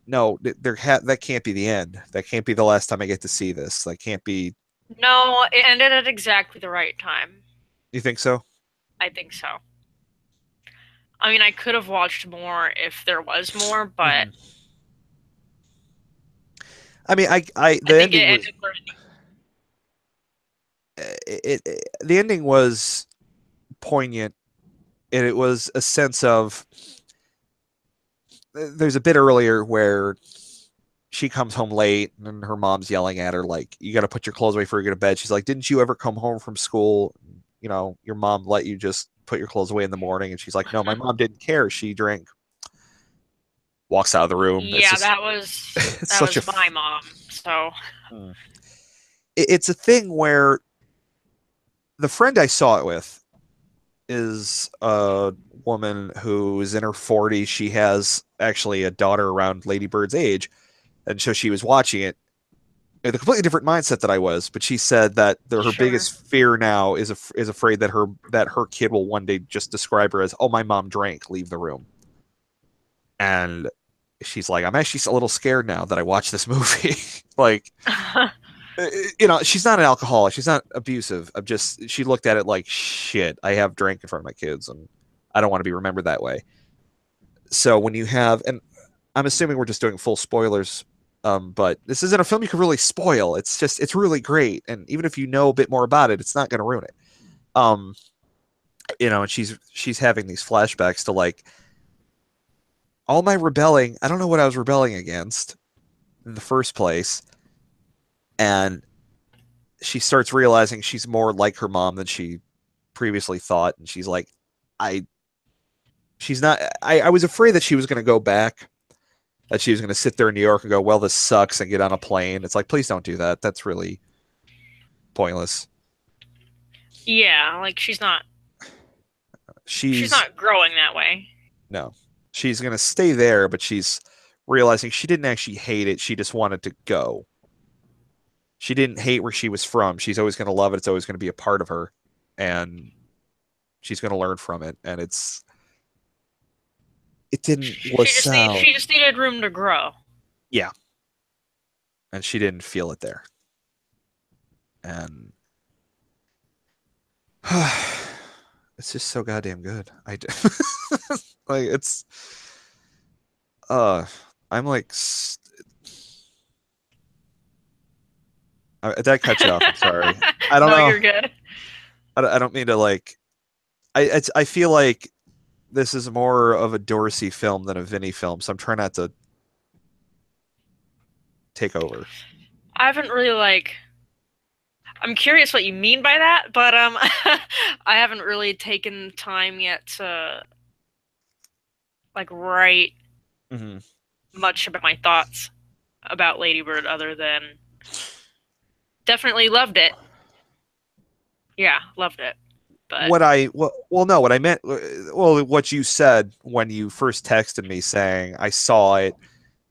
no, that can't be the end. That can't be the last time I get to see this. That can't be. No, it ended at exactly the right time. You think so? I think so. I mean, I could have watched more if there was more, but Hmm. I mean, I the think it ending was ended where the ending was poignant, and it was a sense of, there's a bit earlier where she comes home late and her mom's yelling at her like, you got to put your clothes away before you go to bed. She's like, didn't you ever come home from school, your mom let you just put your clothes away in the morning? And she's like, no, my mom didn't care, she drank. Walks out of the room. It's yeah, just that was it's that such a was my mom. So, it's a thing where the friend I saw it with is a woman who is in her 40s. She has actually a daughter around Lady Bird's age, and so she was watching it with a completely different mindset that I was. But she said that her sure. biggest fear now is afraid that her kid will one day just describe her as, "Oh, my mom drank. Leave the room." And she's like, "I'm actually a little scared now that I watched this movie." Like, she's not an alcoholic. She's not abusive. She looked at it like, shit, I have drank in front of my kids and I don't want to be remembered that way. So when you have, and I'm assuming we're just doing full spoilers, but this isn't a film you can really spoil. It's really great. And even if you know a bit more about it, it's not going to ruin it. Um, and she's having these flashbacks to like, all my rebelling, I don't know what I was rebelling against in the first place. And she starts realizing she's more like her mom than she previously thought. And she's like, I, she's not, I was afraid that she was going to go back, that she was going to sit there in New York and go, well, this sucks and get on a plane. It's like, please don't do that. That's really pointless. Yeah, like she's She's, not growing that way. no, she's going to stay there, but she's realizing she didn't actually hate it. She just wanted to go. She didn't hate where she was from. She's always going to love it. It's always going to be a part of her. And she's going to learn from it. And it didn't wuss out. She just needed room to grow. Yeah. And she didn't feel it there. And it's just so goddamn good. I do. Like it's I'm like that cut you off. I'm sorry. I don't No, know. you're good. I don't mean to like I feel like this is more of a Dorsey film than a Vinny film, so I'm trying not to take over. I haven't really like I'm curious what you mean by that, but I haven't really taken time yet to like write Mm-hmm. much about my thoughts about Lady Bird other than definitely loved it. Yeah, loved it. But No, what I meant, well, what you said when you first texted me saying I saw it,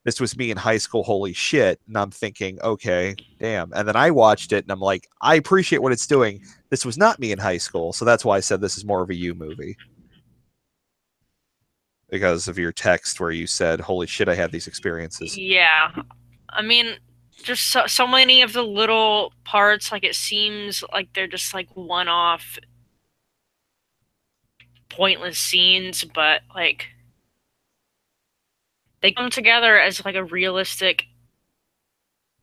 this was me in high school, holy shit, and I'm thinking, okay, damn, and then I watched it and I'm like, I appreciate what it's doing. This was not me in high school, so that's why I said this is more of a you movie because of your text where you said, holy shit, I had these experiences. yeah, I mean, just so many of the little parts, like it seems like they're just like one-off pointless scenes, but like they come together as like a realistic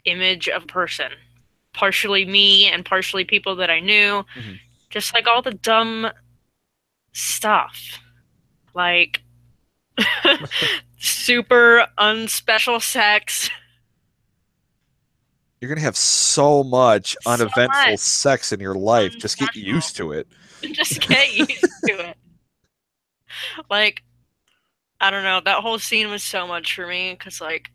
image of a person. Partially me and partially people that I knew. Mm-hmm. Just like all the dumb stuff. Like super unspecial sex. You're gonna have so much So uneventful much sex in your life. Just get unspecial. used to it. Just get used to it. Like, I don't know, that whole scene was so much for me because like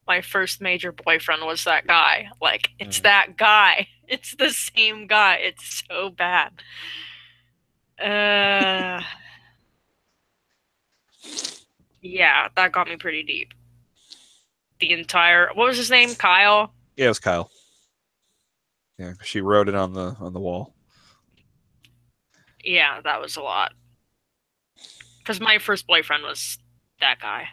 my first major boyfriend was that guy. Like, it's Mm. that guy. It's the same guy. It's so bad. Uh, yeah, that got me pretty deep. The entire, what was his name? Kyle? Yeah, it was Kyle. Yeah, she wrote it on the wall. Yeah, that was a lot. Because my first boyfriend was that guy.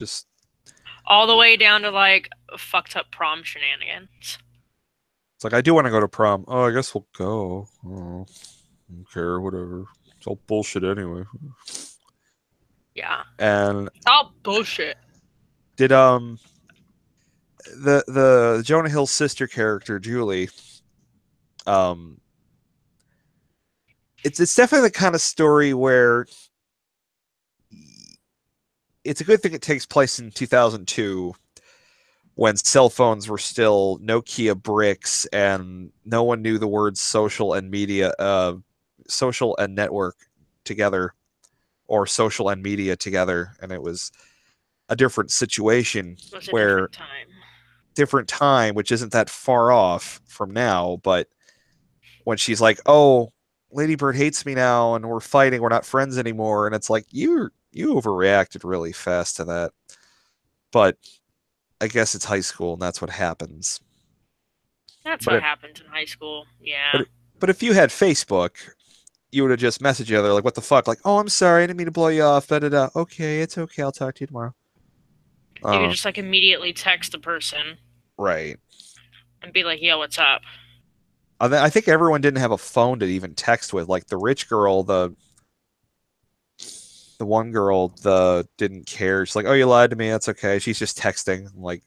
Just All the way down to like fucked up prom shenanigans. it's like I do want to go to prom. Oh, I guess we'll go. Oh, I don't care, whatever. It's all bullshit anyway. Yeah. And It's all bullshit. did the Jonah Hill's sister character Julie, um, it's definitely the kind of story where it's a good thing it takes place in 2002 when cell phones were still Nokia bricks and no one knew the words social and network together or social and media together. And it was a different situation It was a where different time. different time, which isn't that far off from now. But when she's like, oh, Lady Bird hates me now and we're fighting, we're not friends anymore. And it's like, you overreacted really fast to that. But I guess it's high school and that's what happens. That's But what it, happened in high school. but Yeah. it, but if you had Facebook, you would have just messaged each other like, "What the fuck?" Like, "Oh, I'm sorry, I didn't mean to blow you off." Da da da. Okay, it's okay. I'll talk to you tomorrow. You could Uh, just like immediately text the person right. and be like, "Yo, what's up?" I think everyone didn't have a phone to even text with. Like the rich girl, the one girl, the didn't care. She's like, "Oh, you lied to me. That's okay." She's just texting. I'm like,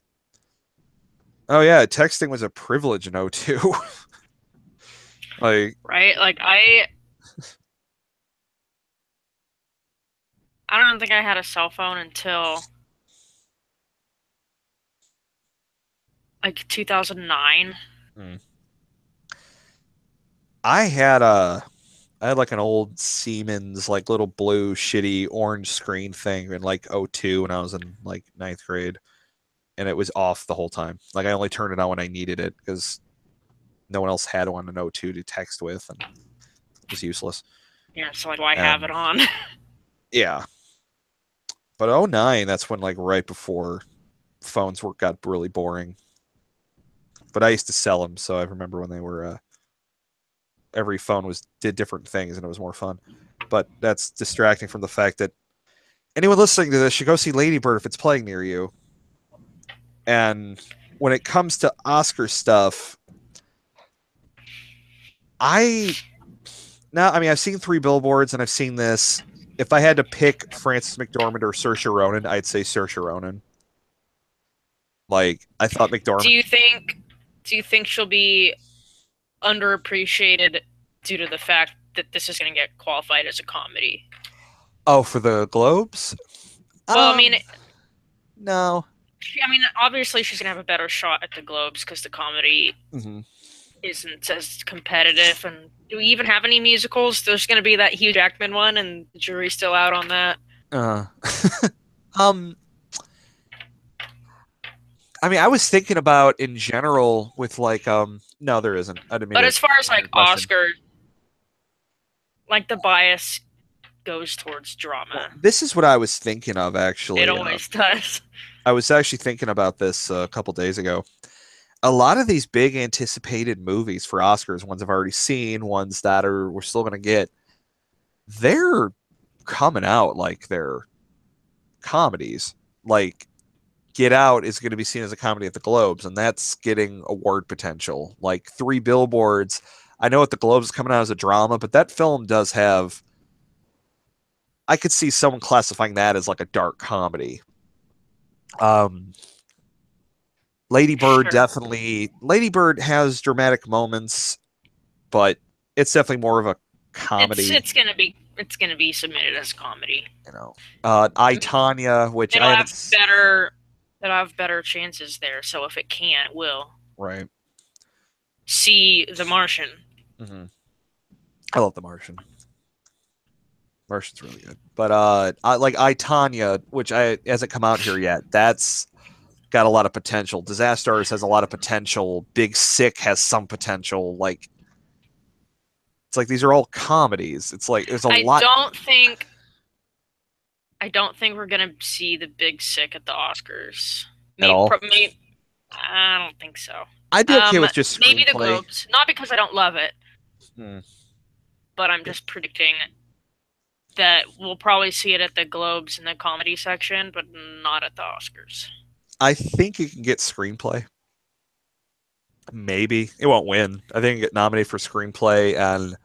"Oh yeah, texting was a privilege in '02." Like, Right? Like I don't think I had a cell phone until like 2009. mm. I had a I had like an old Siemens like little blue shitty orange screen thing in like '02 when I was in like ninth grade, and it was off the whole time. Like I only turned it on when I needed it because no one else had one in '02 to text with, and it was useless. Yeah, so like, do I have it And on? yeah, but '09, that's when like right before phones were got really boring. But I used to sell them, so I remember when they were every phone was did different things and it was more fun. But that's distracting from the fact that anyone listening to this should go see Lady Bird if it's playing near you. And when it comes to Oscar stuff, I now I mean I've seen Three Billboards and I've seen this. If I had to pick Frances McDormand or Saoirse Ronan, I'd say Saoirse Ronan. Like I thought Do McDormand. you think do you think she'll be underappreciated due to the fact that this is going to get qualified as a comedy? Oh, for the Globes? Well, I mean, No. obviously she's going to have a better shot at the Globes because the comedy Mm-hmm. isn't as competitive. And do we even have any musicals? There's going to be that Hugh Jackman one, and the jury's still out on that. Uh, um, I mean, I was thinking about in general with like, no, there isn't. I didn't mean But to as far as answer like your question. Oscar, like the bias goes towards Well, drama. this is what I was thinking of It actually. always does. I was actually thinking about this a couple days ago. A lot of these big anticipated movies for Oscars, ones I've already seen, ones that are we're still gonna get, they're coming out like they're comedies. Like Get Out is going to be seen as a comedy at the Globes, and that's getting award potential. Like Three Billboards, I know at the Globes is coming out as a drama, but that film does have. I could see someone classifying that as like a dark comedy. Um, Lady Bird Sure. definitely. Lady Bird has dramatic moments, but it's definitely more of a It's comedy. it's gonna be it's gonna be submitted as comedy. You know, I I mean, Tanya, which I it'll haven't. have better chances there. So if it can, it will. Right. See The Martian. Mm-hmm. I love The Martian. Martian's really good. But I Tanya, which I hasn't come out here yet. That's got a lot of potential. Disasters has a lot of potential. Big Sick has some potential. Like it's like these are all comedies. It's like there's a I lot don't think I don't think we're gonna see the Big Sick at the Oscars. at all. Maybe I don't think so. I'd be okay with just Maybe the screenplay. Globes. Not because I don't love it, Hmm. but I'm just predicting that we'll probably see it at the Globes in the comedy section, but not at the Oscars. I think you can get screenplay. Maybe it won't win. I think you get nominated for screenplay, and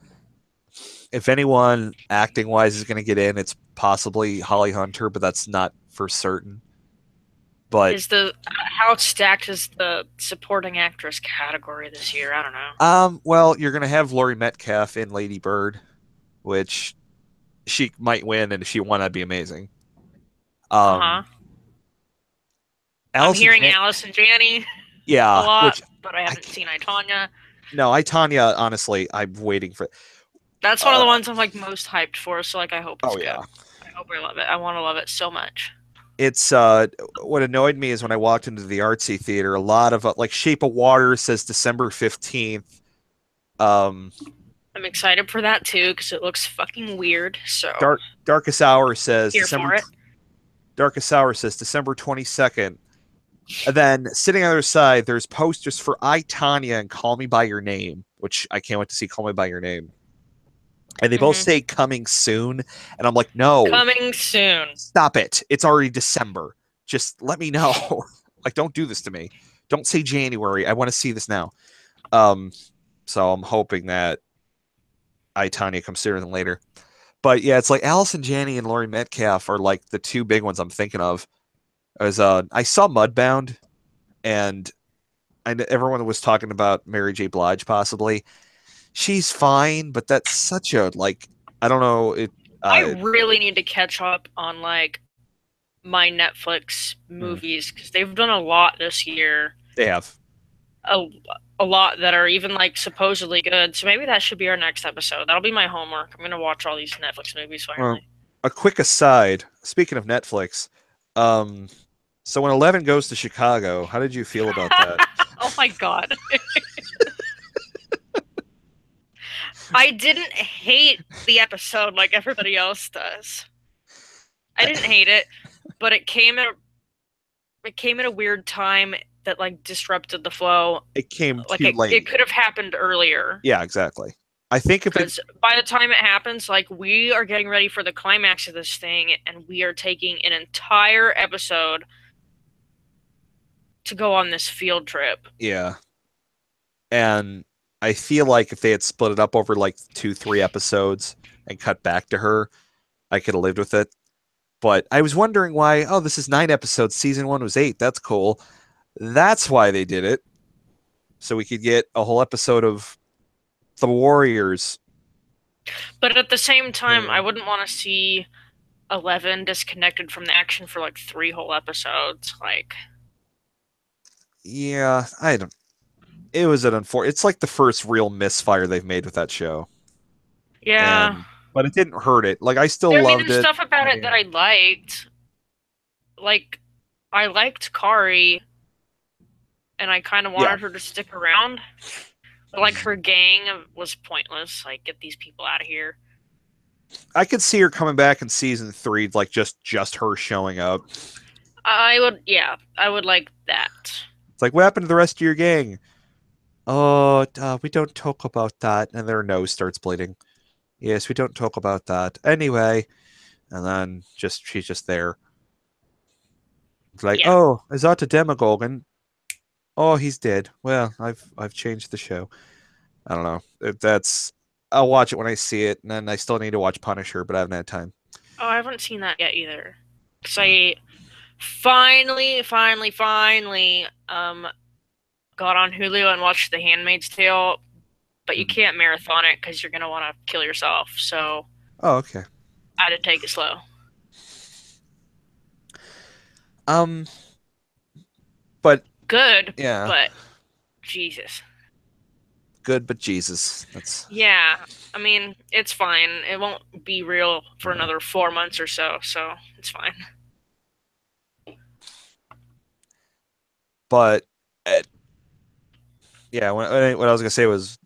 if anyone acting wise is going to get in, it's possibly Holly Hunter, but that's not for certain. But Is the How stacked is the supporting actress category this year? I don't know. well, you're going to have Laurie Metcalf in Lady Bird, which she might win, and if she won, that'd be amazing. Uh Um, huh. I'm Allison, hearing Alice and Janney a yeah, lot, which but I I haven't seen I, Tonya. no, I Tanya. Honestly, I'm waiting for. That's one of Uh, the ones I'm like most hyped for. So like, I hope oh it's good. yeah, I hope I love it. I want to love it so much. it's what annoyed me is when I walked into the artsy theater, a lot of like Shape of Water says December 15th. Um, I'm excited for that too because it looks fucking weird. So Darkest Hour says here December. for it. Darkest Hour says December 22nd. And then sitting on the other side, there's posters for I Tanya and Call Me by Your Name, which I can't wait to see. Call Me by Your Name, and they both Hmm. say coming soon, and I'm like, no, Coming soon. stop it! It's already December. Just let me know. Like, don't do this to me. Don't say January. I want to see this now. Um, so I'm hoping that I, Tanya comes sooner than later. But yeah, it's like Allison Janney and Laurie Metcalf are like the two big ones I'm thinking of. As I saw Mudbound, and everyone was talking about Mary J. Blige possibly. She's fine, but that's such a like I don't know it. I Uh, really need to catch up on like my Netflix mm, movies because they've done a lot this year. they have A, a lot that are even like supposedly good. So maybe that should be our next episode. That'll be my homework. I'm gonna watch all these Netflix movies well, finally. a quick aside. Speaking of Netflix, um, so when 11 goes to Chicago, how did you feel about that? Oh my god. I didn't hate the episode like everybody else does. I didn't hate it, but it came at a weird time that like disrupted the flow. It came Like too it late. could have happened earlier. Yeah, exactly. I think if it, Because by the time it happens, like we are getting ready for the climax of this thing, and we are taking an entire episode to go on this field trip. yeah, and I feel like if they had split it up over like 2, 3 episodes and cut back to her, I could have lived with it. But I was wondering why. Oh, this is 9 episodes. Season 1 was 8. That's cool. That's why they did it, so we could get a whole episode of the Warriors. But at the same time, I Yeah, wouldn't want to see 11 disconnected from the action for like 3 whole episodes. Like, yeah. I don't. It was an unfortunate. It's like the first real misfire they've made with that show, yeah. and but it didn't hurt it. Like I still I mean, loved there's it. stuff about it that Yeah, I liked. Like, I liked Kari, and I kind of yeah. wanted her to stick around. But, like, her gang was pointless. Like, get these people out of here. I could see her coming back in season 3, like just her showing up. I would, yeah, I would like that. It's like, what happened to the rest of your gang? Oh, we don't talk about that. And their nose starts bleeding. Yes, we don't talk about that. Anyway, and then just she's just there. It's like, Yeah. oh, is that a Demogorgon? Oh, he's dead. Well, I've changed the show. I don't know. That's I'll watch it when I see it, and then I still need to watch Punisher, but I haven't had time. Oh, I haven't seen that yet either. Because Mm. I finally, got on Hulu and watched The Handmaid's Tale, but you Mm. can't marathon it because you're gonna want to kill yourself. So Oh, okay. I had to take it slow. Um, but Good, yeah, but Jesus. good, but Jesus, that's Yeah, I mean, it's fine. It won't be real for yeah. another 4 months or so, so it's fine. But yeah, what I was gonna say was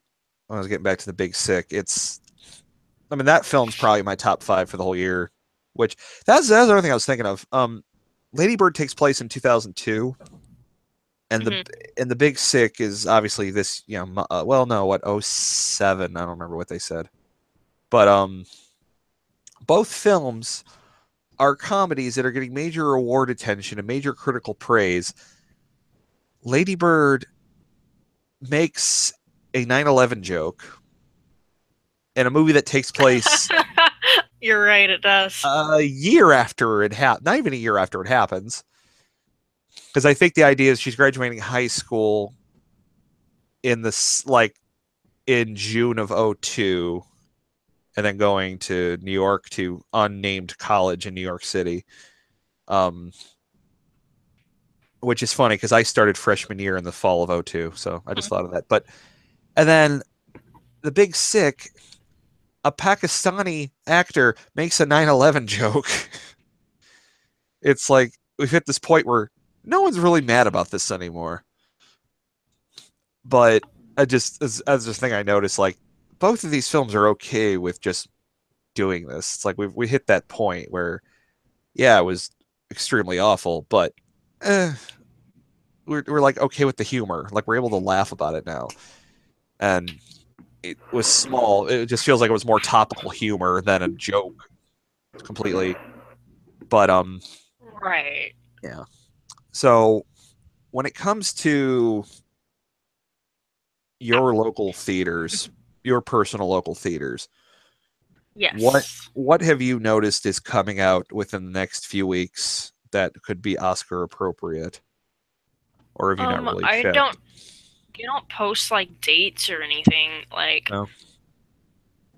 when I was getting back to the Big Sick, it's I mean that film's probably my top 5 for the whole year. Which that's the other thing I was thinking of. Lady Bird takes place in 2002, and Hmm. the Big Sick is obviously this well no what '07 I don't remember what they said, but both films are comedies that are getting major award attention and major critical praise. Lady Bird makes a 9/11 joke in a movie that takes place You're right, it does. a year after it happened, not even a year after it happens, because I think the idea is she's graduating high school in this like in June of '02, and then going to New York to unnamed college in New York City. Um, which is funny because I started freshman year in the fall of '02, so I just thought of that. But and then the Big Sick, a Pakistani actor makes a 9/11 joke. It's like we've hit this point where no one's really mad about this anymore. But I just as the thing I noticed, like both of these films are okay with just doing this. It's like we hit that point where yeah, it was extremely awful, but eh, we're like okay with the humor. Like we're able to laugh about it now. And it was small. It just feels like it was more topical humor than a joke completely. But Right. Yeah. So when it comes to your local theaters, your personal local theaters, what Yes. what have you noticed is coming out within the next few weeks that could be Oscar appropriate, or have you not really I don't. checked? You don't post like dates or anything. Like, No.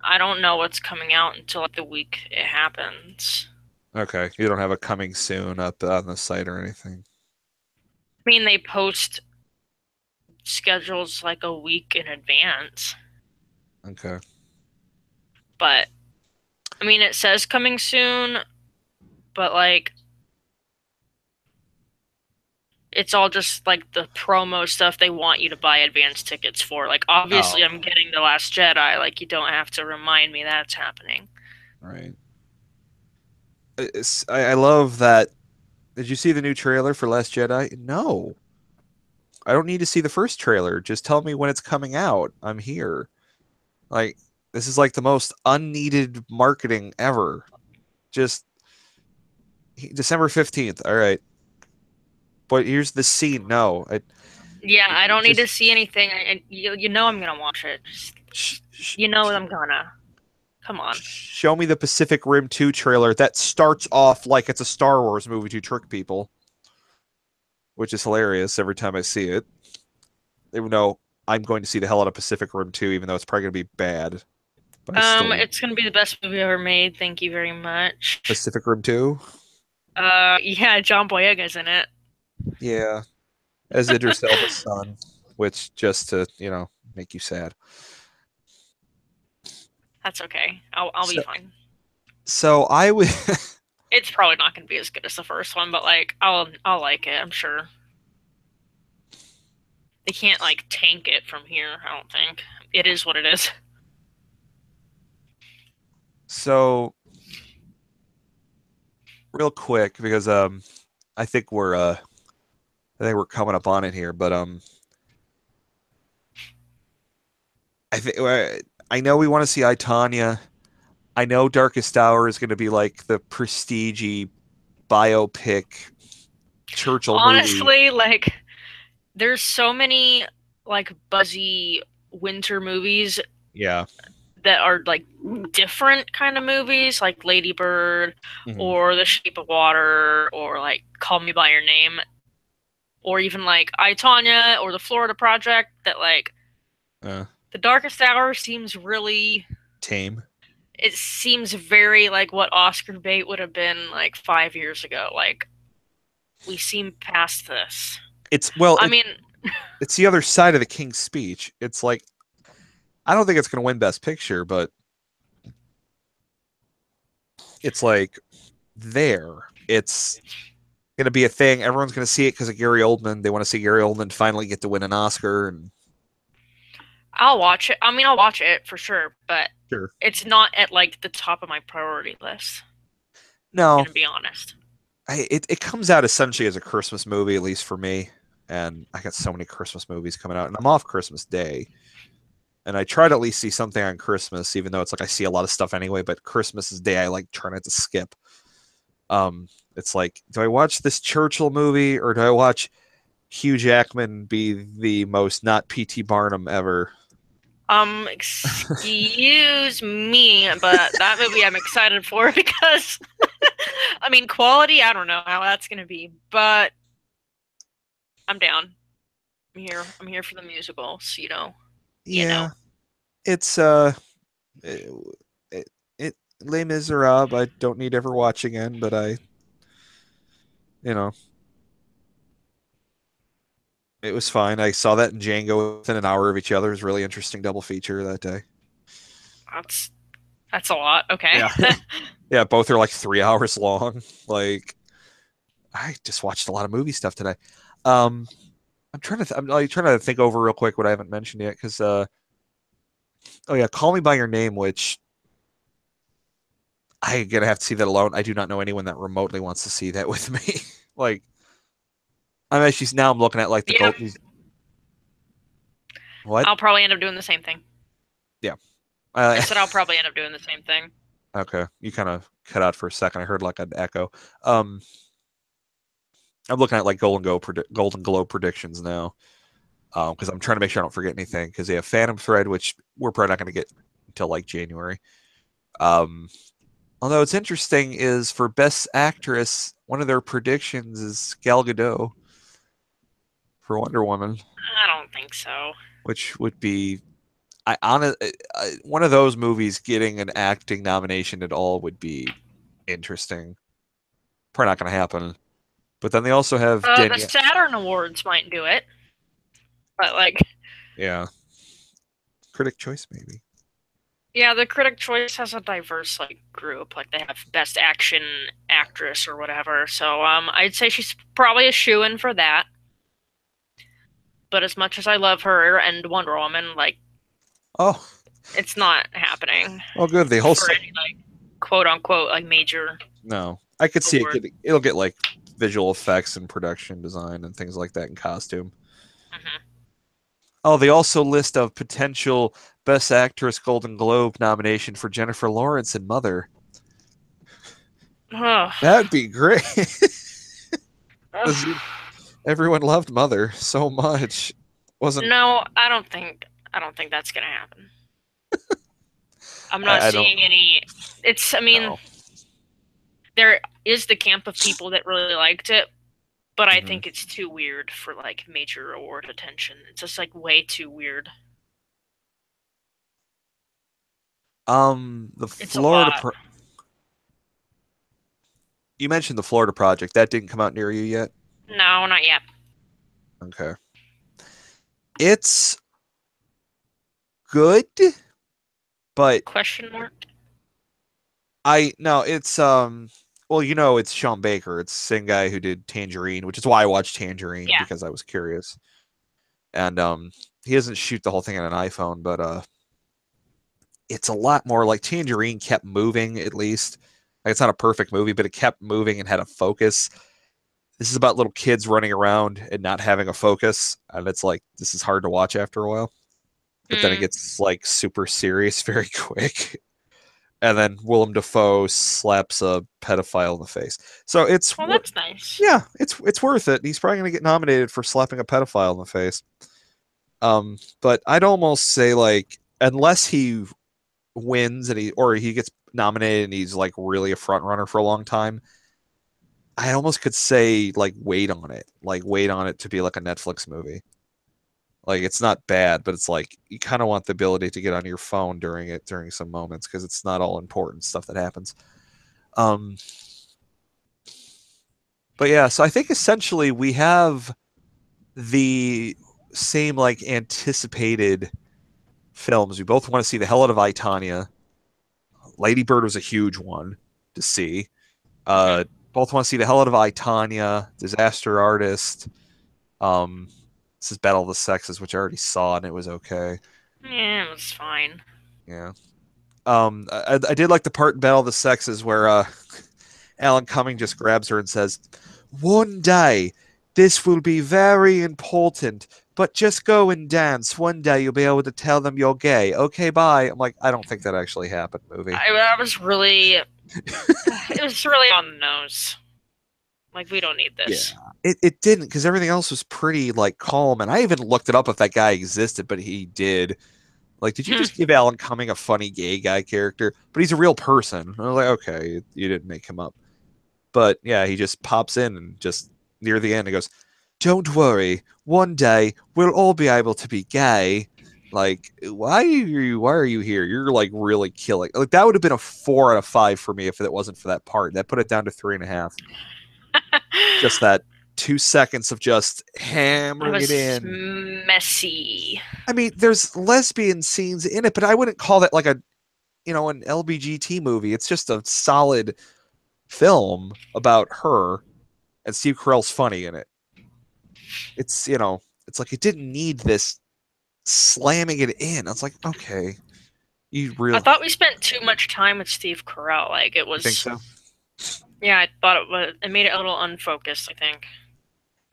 I don't know what's coming out until like the week it happens. Okay, you don't have a coming soon up on the site or anything. I mean, they post schedules like a week in advance, Okay. but I mean, it says coming soon, but like it's all just like the promo stuff they want you to buy advance tickets for. Like, obviously, Oh, I'm getting The Last Jedi. Like, you don't have to remind me that's happening. right. I love that. Did you see the new trailer for Last Jedi? No. I don't need to see the first trailer. Just tell me when it's coming out. I'm here. Like, this is like the most unneeded marketing ever. Just December 15th. All right. But here's the scene. No. Yeah, I don't need to Just see anything. You know I'm gonna watch it. Just, sh sh you know sh I'm gonna. Come on. show me the Pacific Rim 2 trailer that starts off like it's a Star Wars movie to trick people, which is hilarious every time I see it. Even though I'm going to see the hell out of Pacific Rim 2, even though it's probably going to be bad. But I still. It's gonna be the best movie ever made. Thank you very much. Pacific Rim 2? Yeah, John Boyega's in it. Yeah. As Idris Elba's son, which just to, make you sad. That's okay. I'll be So, fine. so I would. It's probably not gonna be as good as the first one, but like I'll like it. I'm sure they can't like tank it from here. I don't think it is what it is. So, real quick, because I think we're coming up on it here, but I think I know we want to see I, Tonya. I know Darkest Hour is going to be like the prestige biopic Churchill movie. Honestly, like there's so many like buzzy winter movies Yeah. that are like different kind of movies, like Lady Bird Mhm. or The Shape of Water or like Call Me by Your Name or even like I, Tonya or The Florida Project that like Uh, The Darkest Hour seems really tame. it seems very like what Oscar bait would have been like 5 years ago. Like we seem past this. It's well, I mean, it's the other side of the King's Speech. It's like I don't think it's going to win Best Picture, but it's like there. It's going to be a thing. Everyone's going to see it because of Gary Oldman. They want to see Gary Oldman finally get to win an Oscar. And I'll watch it. I mean, I'll watch it for sure, but sure, it's not at like the top of my priority list. no, Gonna be honest. it comes out essentially as a Christmas movie, at least for me. And I got so many Christmas movies coming out, and I'm off Christmas Day. And I try to at least see something on Christmas, even though it's like I see a lot of stuff anyway. But Christmas Day, I like try not to skip. It's like, do I watch this Churchill movie or do I watch Hugh Jackman be the most not P.T. Barnum ever? Excuse me, but that movie I'm excited for because I mean, quality, I don't know how that's gonna be, but I'm down. I'm here. I'm here for the musicals, you know. You know. Yeah, it's it, it Les Miserables. I don't need to ever watch again, but you know, it was fine. I saw that in Django within an hour of each other. It was a really interesting double feature that day. That's that's a lot. Okay. Yeah, yeah, both are like 3 hours long. Like I just watched a lot of movie stuff today. Um, I'm like trying to think over real quick what I haven't mentioned yet because oh yeah, Call Me by Your Name, which I'm gonna have to see that alone. I do not know anyone that remotely wants to see that with me. Like I'm actually now I'm looking at like the Yeah, gold. What? I'll probably end up doing the same thing. Yeah. I Uh, said I'll probably end up doing the same thing. okay, you kind of cut out for a second. I heard like an echo. Um, I'm looking at like Golden Globe predictions now, because I'm trying to make sure I don't forget anything. Because they have Phantom Thread, which we're probably not going to get until like January. Um, Although it's interesting is for Best Actress, one of their predictions is Gal Gadot for Wonder Woman, I don't think so. which would be one of those movies getting an acting nomination at all would be interesting. Probably not going to happen. But then they also have The Danielle. Saturn Awards might do it, but like, Yeah, critic choice maybe. yeah, the Critic Choice has a diverse like group. Like they have Best Action Actress or whatever. So I'd say she's probably a shoo-in for that. But as much as I love her and Wonder Woman, like Oh, it's not happening oh, good. They for also any like quote unquote like major no. I could see it. award. It'll get like visual effects and production design and things like that in costume. Hmm. Oh, they also list a potential Best Actress Golden Globe nomination for Jennifer Lawrence in Mother. Ugh. That'd be great. Ugh. Everyone loved Mother so much. Wasn't No, I don't think that's gonna happen. I'm not I don't seeing any. It's I mean know. there is the camp of people that really liked it, but I Mhm. think it's too weird for like major award attention. It's just like way too weird. The It's a lot. You mentioned the Florida Project. That didn't come out near you yet? No, not yet. Okay. It's good, but Question mark? I no, it's well, it's Sean Baker. It's the same guy who did Tangerine, which is why I watched Tangerine Yeah. because I was curious. And he doesn't shoot the whole thing on an iPhone, but it's a lot more like Tangerine kept moving at least. Like it's not a perfect movie, but it kept moving and had a focus. This is about little kids running around and not having a focus, and it's like this is hard to watch after a while. But then it Mm. gets like super serious very quick. And then Willem Dafoe slaps a pedophile in the face. So Well, that's nice. yeah, it's worth it. He's probably gonna get nominated for slapping a pedophile in the face. But I'd almost say like unless he wins and he gets nominated and he's like really a front runner for a long time, I almost could say like wait on it. Like wait on it to be like a Netflix movie. Like it's not bad, but it's like you kind of want the ability to get on your phone during some moments because it's not all important stuff that happens. Um, but yeah, so I think essentially we have the same like anticipated films. We both want to see the hell out of I, Tonya. Lady Bird was a huge one to see. Hmm. Uh, Both want to see the hell out of I, Tonya, Disaster Artist. Um, this is Battle of the Sexes, which I already saw and it was okay. Yeah, it was fine. Yeah. I did like the part in Battle of the Sexes where Alan Cumming just grabs her and says, "One day, this will be very important, but just go and dance. One day you'll be able to tell them you're gay. Okay, bye." I'm like, I don't think that actually happened, movie. I was really, it was really on the nose. Like we don't need Yeah. this. It didn't because everything else was pretty like calm, and I even looked it up if that guy existed, but he did. Like, did you just give Alan Cumming a funny gay guy character? But he's a real person. And I was like, okay, you didn't make him up. But yeah, he just pops in and just near the end, he goes, "Don't worry, one day we'll all be able to be gay." Like, why are you here? You're like really killing. Like that would have been a 4 out of 5 for me if it wasn't for that part. That put it down to 3.5. Just that 2 seconds of just It hammering it was in. messy. I mean, there's lesbian scenes in it, but I wouldn't call that like an LBGT movie. It's just a solid film about her, and Steve Carell's funny in it. It's like it didn't need this slamming it in. I was like, okay, you I real thought we spent too much time with Steve Carell. Like it you think was, so? yeah, I thought it made it a little unfocused, I think.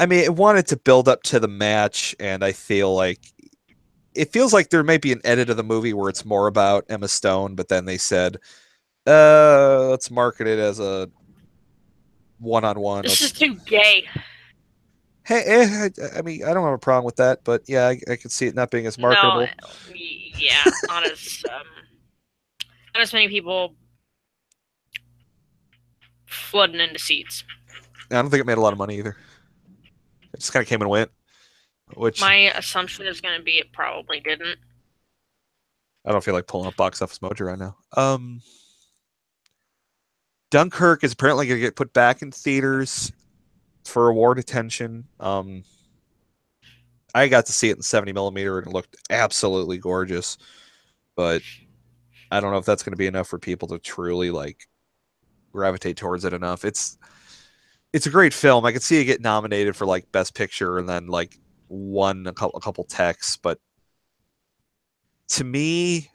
I mean, it wanted to build up to the match, and I feel like it feels like there might be an edit of the movie where it's more about Emma Stone, but then they said, let's market it as a one-on-one. This is Let's too gay. Hey, I mean, I don't have a problem with that, but yeah, I could see it not being as No, marketable. yeah, not as many people flooding into seats. I don't think it made a lot of money either. It just kind of came and went, which My assumption is going to be it probably didn't. I don't feel like pulling up box office mojo right now. Dunkirk is apparently going to get put back in theaters for award attention. I got to see it in 70 millimeter and it looked absolutely gorgeous, but I don't know if that's going to be enough for people to truly like gravitate towards it enough. It's a great film. I could see it get nominated for like Best Picture and then like won a couple techs, but to me,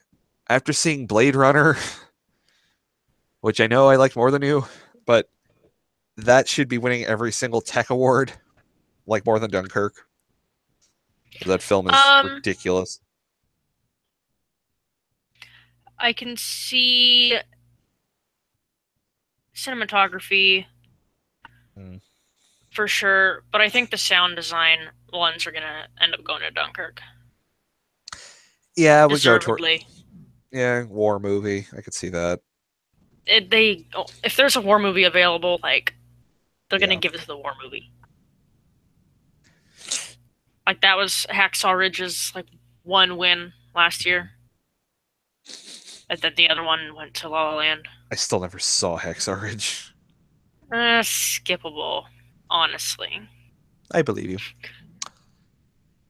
after seeing Blade Runner, which I know I liked more than you, but that should be winning every single tech award, like more than Dunkirk. That film is Um, ridiculous. I can see cinematography Mm. for sure, but I think the sound design ones are going to end up going to Dunkirk. Yeah, we go toward Deservedly. war movie. I could see that. If there's a war movie available, like they're gonna Yeah. give it to the war movie. Like that was Hacksaw Ridge's like one win last year, and then the other one went to La La Land. I still never saw Hacksaw Ridge. Skippable, honestly. I believe you.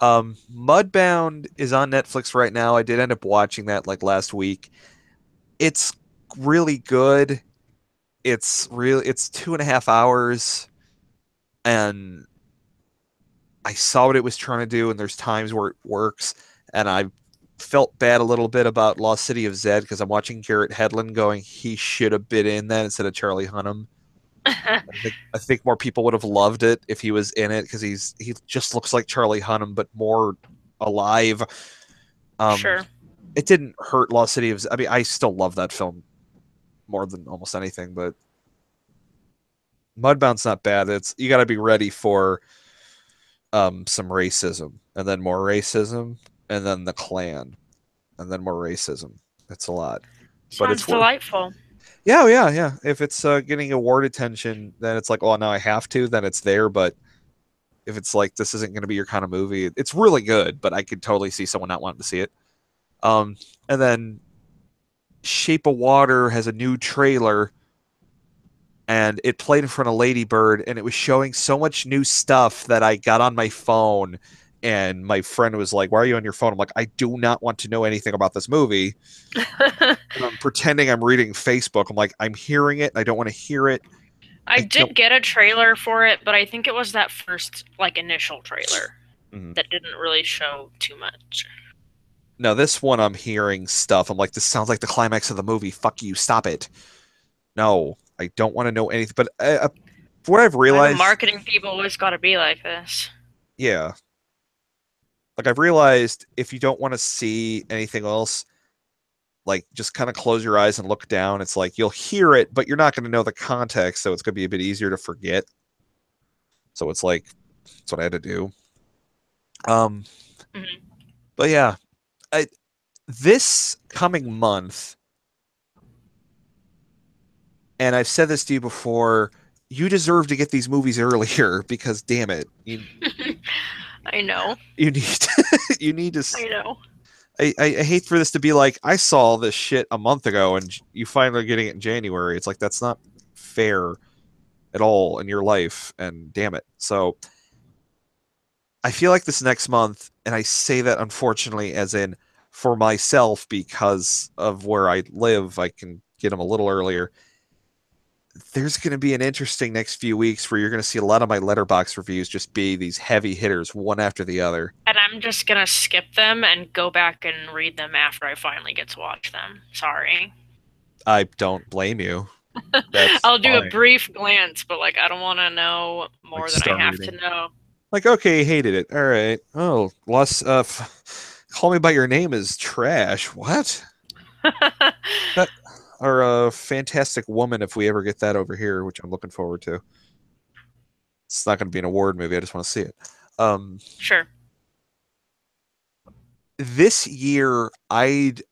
Mudbound is on Netflix right now. I did end up watching that like last week. It's really good. It's 2.5 hours, and I saw what it was trying to do, and there's times where it works, and I felt bad a little bit about Lost City of Zed because I'm watching Garrett Hedlund going, he should have been in that instead of Charlie Hunnam. I think more people would have loved it if he was in it because he just looks like Charlie Hunnam but more alive. Um, Sure. it didn't hurt Lost City of Z. I mean, I still love that film more than almost anything, but Mudbound's not bad. It's you got to be ready for some racism and then more racism and then the Klan and then more racism. It's a lot, but Sounds it's worth. delightful. Yeah, oh, yeah, yeah. If it's getting award attention, then it's like, oh, now I have to. Then it's there. But if it's like this isn't going to be your kind of movie, it's really good. But I could totally see someone not wanting to see it. Um, and then Shape of Water has a new trailer, and it played in front of Lady Bird, and it was showing so much new stuff that I got on my phone. And my friend was like, "Why are you on your phone?" I'm like, "I do not want to know anything about this movie." And I'm pretending I'm reading Facebook. I'm like, I'm hearing it. I don't want to hear it. I I don't. did get a trailer for it, but I think it was that first like initial trailer Mhm. that didn't really show too much. No, this one I'm hearing stuff. I'm like, this sounds like the climax of the movie. Fuck you, stop it. No, I don't want to know anything. But what I've Why do realized, marketing people always got to be like this? yeah, like I've realized if you don't want to see anything else, like just kind of close your eyes and look down. It's like you'll hear it, but you're not going to know the context, so it's going to be a bit easier to forget. So it's like that's what I had to do. Um, Mhm. but yeah, I, this coming month, and I've said this to you before, you deserve to get these movies earlier because damn it, I know. you need you need to. I know. I hate for this to be like I saw this shit a month ago and you finally are getting it in January. It's like that's not fair at all in your life, and damn it. So I feel like this next month, and I say that unfortunately as in for myself because of where I live, I can get them a little earlier. There's going to be an interesting next few weeks where you're going to see a lot of my letterbox reviews just be these heavy hitters one after the other. And I'm just gonna skip them and go back and read them after I finally get to watch them. Sorry. I don't blame you. That's I'll do a fine. brief glance, but like I don't want to know Like more than I start have to reading. know. Like, okay, hated it. All right. Oh, Call Me by Your Name is trash. What? That or a Fantastic Woman if we ever get that over here, which I'm looking forward to. It's not going to be an award movie. I just want to see it. Um, Sure. this year, I'd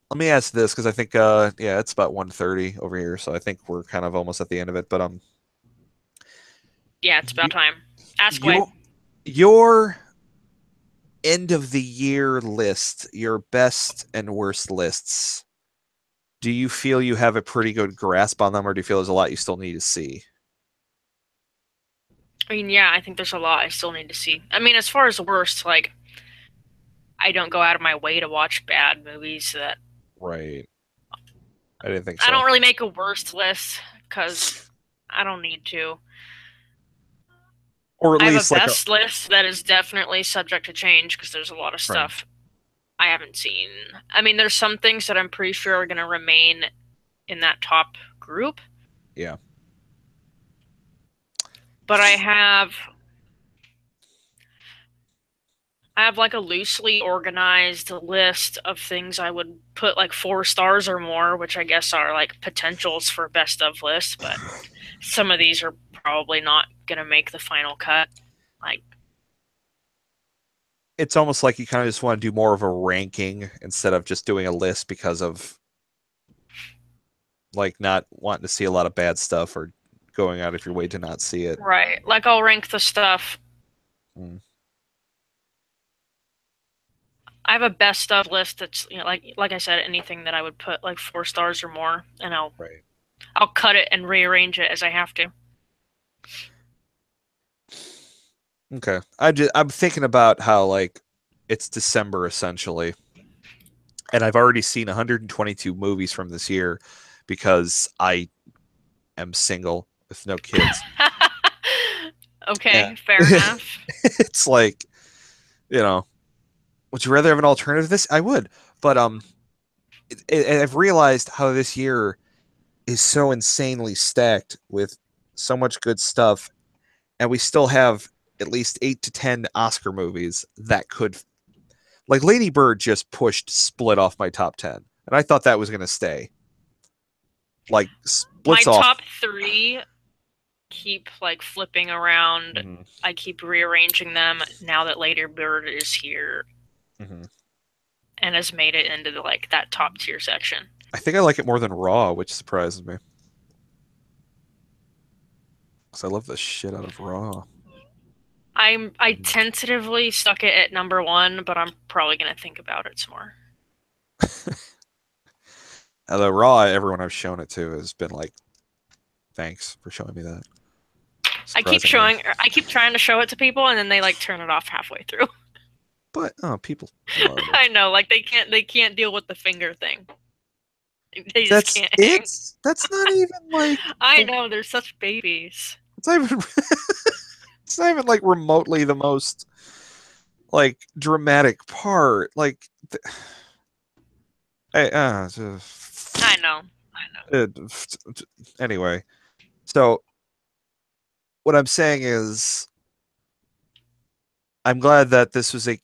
let me ask this because I think, yeah, it's about 1:30 over here, so I think we're kind of almost at the end of it. But Yeah, it's about you, time. Ask away. your end of the year list, your best and worst lists. Do you feel you have a pretty good grasp on them, or do you feel there's a lot you still need to see? I mean, yeah, I think there's a lot I still need to see. I mean, as far as the worst, like, I don't go out of my way to watch bad movies that Right. I didn't think I so. don't really make a worst list because I don't need to. Or at I have a least like a best list that is definitely subject to change because there's a lot of right. stuff I haven't seen. I mean, there's some things that I'm pretty sure are going to remain in that top group, Yeah. but I have like a loosely organized list of things I would put like 4 stars or more, which I guess are like potentials for best of list, but some of these are probably not going to make the final cut. Like, It's almost like you kind of just want to do more of a ranking instead of just doing a list because of like not wanting to see a lot of bad stuff or going out of your way to not see it. right. Like I'll rank the stuff. Mm, I have a best of list that's like I said, anything that I would put like 4 stars or more, and right. I'll cut it and rearrange it as I have to. Okay. I'm thinking about how like it's December essentially, and I've already seen 122 movies from this year because I am single with no kids. Yeah. Okay, fair enough. It's like, you know, would you rather have an alternative to this? I would. But I've realized how this year is so insanely stacked with so much good stuff, and we still have at least 8 to 10 Oscar movies that could, like Lady Bird, just pushed Split off my top 10, and I thought that was going to stay. Like My Splits off. top three keep like flipping around. Mhm, I keep rearranging them now that Later Bird is here mhm. and has made it into like that top tier section. I think I like it more than Raw, which surprises me because I love the shit out of Raw. I Mhm. tentatively stuck it at number one, but I'm probably gonna think about it some more. The Raw, everyone I've shown it to has been like, "Thanks for showing me that." Surprisingly, I keep trying to show it to people, and then they like turn it off halfway through. but oh, people are I know, like they can't deal with the finger thing. They just that's can't hang. it. That's not even like I know they're such babies. it's not even it's not even like remotely the most like dramatic part. Like I, I know. I know. uh, anyway, so what I'm saying is I'm glad that this was a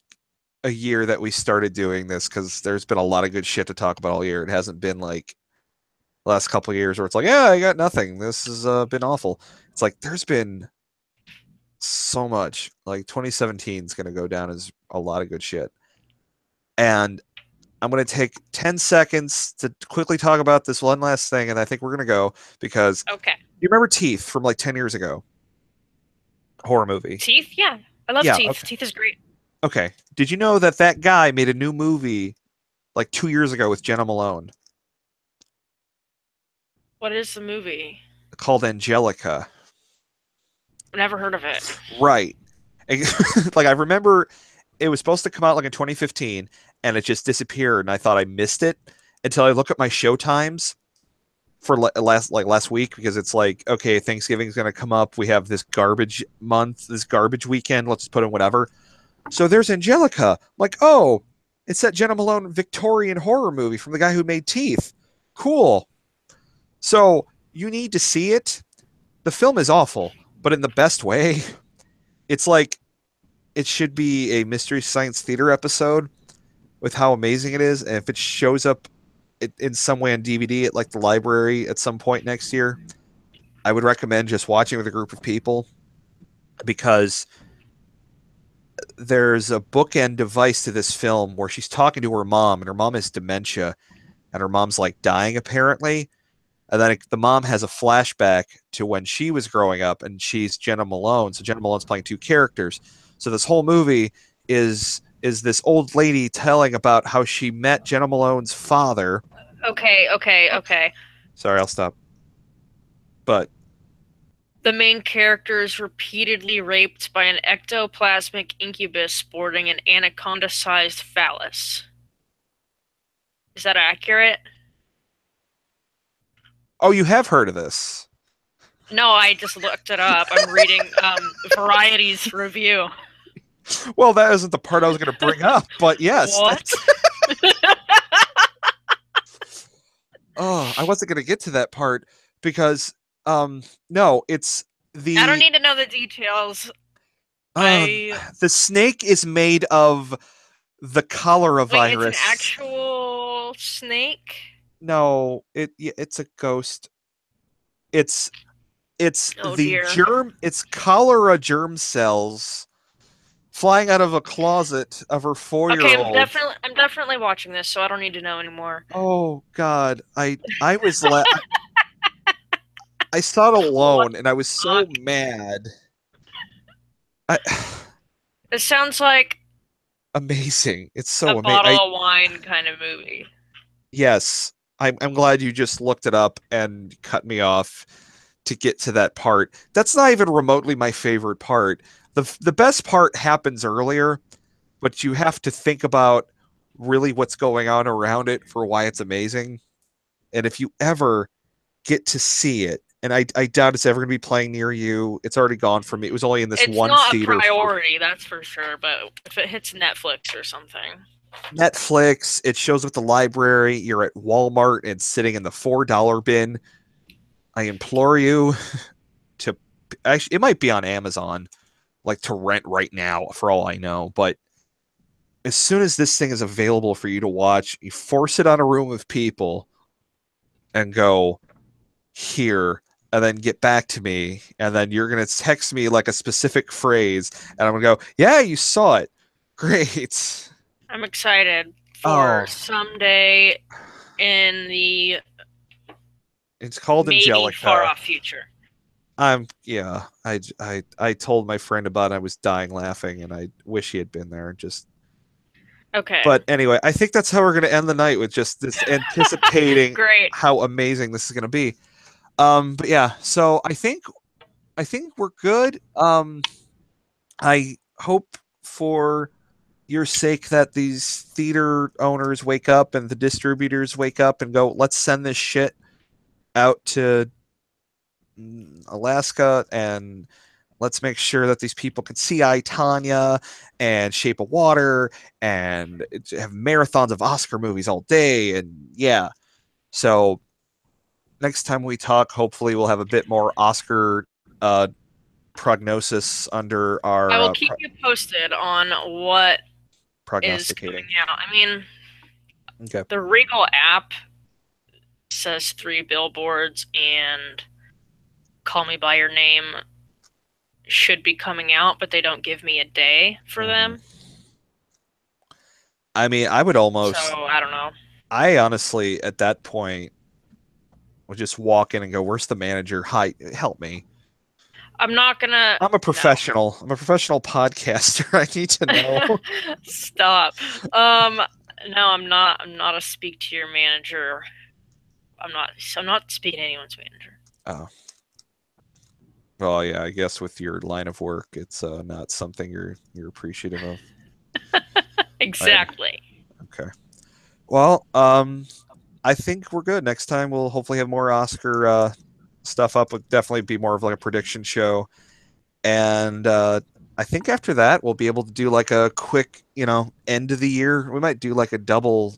year that we started doing this because there's been a lot of good shit to talk about all year. It hasn't been like the last couple of years where it's like, yeah, I got nothing. This has been awful. It's like there's been so much. Like 2017 is going to go down as a lot of good shit. And I'm going to take 10 seconds to quickly talk about this one last thing, and I think we're going to go because Okay. you remember Teeth from like 10 years ago? Horror movie. Teeth? Yeah. I love Yeah, Teeth. okay. Teeth is great. Okay. Did you know that that guy made a new movie like 2 years ago with Jenna Malone What is the movie? called Angelica? Never heard of it. Right. Like I remember it was supposed to come out like in 2015 and it just disappeared and I thought I missed it until I look at my show times for last week because it's like okay, Thanksgiving's going to come up, we have this garbage month, this garbage weekend, let's just put in whatever. So there's Angelica. I'm like, "Oh, it's that Jenna Malone Victorian horror movie from the guy who made Teeth." Cool. So, you need to see it. The film is awful, but in the best way. It's like it should be a Mystery Science Theater episode with how amazing it is. And if it shows up in some way on DVD at like the library at some point next year, I would recommend just watching with a group of people because there's a bookend device to this film where she's talking to her mom, and her mom has dementia, and her mom's like dying apparently. And then the mom has a flashback to when she was growing up, and she's Jenna Malone. So Jenna Malone's playing two characters. So this whole movie is this old lady telling about how she met Jenna Malone's father. Okay, okay, okay. Sorry, I'll stop. But The main character is repeatedly raped by an ectoplasmic incubus sporting an anaconda-sized phallus. Is that accurate? oh, you have heard of this? No, I just looked it up. I'm reading Variety's review. Well, that isn't the part I was going to bring up, but yes. What? Oh, I wasn't going to get to that part because no, it's I don't the need to know the details. uh, I the snake is made of the cholera Wait, it's an virus. actual snake? No, it's a ghost. It's Oh dear. it's cholera germ cells flying out of a closet of her Okay, 4-year-old. I'm definitely watching this, so I don't need to know anymore. Oh God, I was I saw it What alone and I was the so fuck? mad. I, This sounds like amazing. It's a so amazing. bottle of wine kind of movie. Yes, I'm glad you just looked it up and cut me off to get to that part. That's not even remotely my favorite part. The best part happens earlier, but you have to think about really what's going on around it for why it's amazing. And if you ever get to see it, and I doubt it's ever going to be playing near you. It's already gone from me. It was only in this It's one not a theater for priority, that's for sure, but if it hits Netflix or something. Netflix. It shows up at the library. You're at Walmart and sitting in the $4 bin. I implore you to actually, it might be on Amazon, like to rent right now for all I know. But as soon as this thing is available for you to watch, you force it on a room of people and go here and then get back to me. And then you're going to text me like a specific phrase. And I'm going to go, yeah, you saw it. Great. I'm excited for Oh, someday in the it's called maybe far Angelica. off future. Yeah, I told my friend about it. I was dying laughing and I wish he had been there. Just Okay. but anyway, I think that's how we're going to end the night with just this anticipating Great. how amazing this is going to be. But yeah, so I think we're good. I hope for your sake that these theater owners wake up and the distributors wake up and go, let's send this shit out to Alaska and let's make sure that these people can see I, Tanya and Shape of Water and have marathons of Oscar movies all day. And yeah, so next time we talk, hopefully we'll have a bit more Oscar uh, prognosis under I our will keep you posted on what is coming prognosticating. out. I mean, Okay. the Regal app says 3 billboards and Call Me by Your Name should be coming out, but they don't give me a day for Mm-hmm. them. I mean, So I don't know. I honestly, at that point, would just walk in and go, "Where's the manager? Hi, help me." I'm not gonna. I'm a No. professional. I'm a professional podcaster. I need to know. Stop. Um. No, I'm not. I'm not a speak to your manager. I'm not. I'm not speaking to anyone's manager. Oh, well, yeah. I guess with your line of work, it's not something you're appreciative of. I Exactly. okay. Well, I think we're good. Next time we'll hopefully have more Oscar stuff up. It'll definitely be more of like a prediction show, and I think after that we'll be able to do like a quick, end of the year. We might do like a double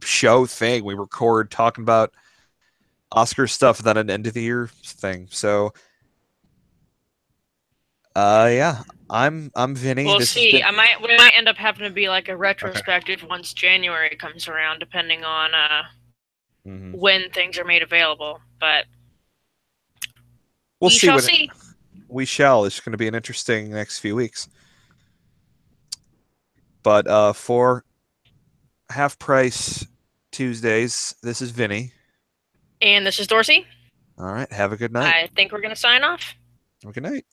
show thing. We record talking about Oscar stuff, and then an end of the year thing. So, yeah, I'm Vinny. We'll This has see. been I might. We might end up having to be like a okay. retrospective once January comes around, depending on Hmm. when things are made available. But We'll we see shall what see. We shall. It's going to be an interesting next few weeks. But for half price Tuesdays, this is Vinny. And this is Dorsey. All right. Have a good night. I think we're going to sign off. Have a good night.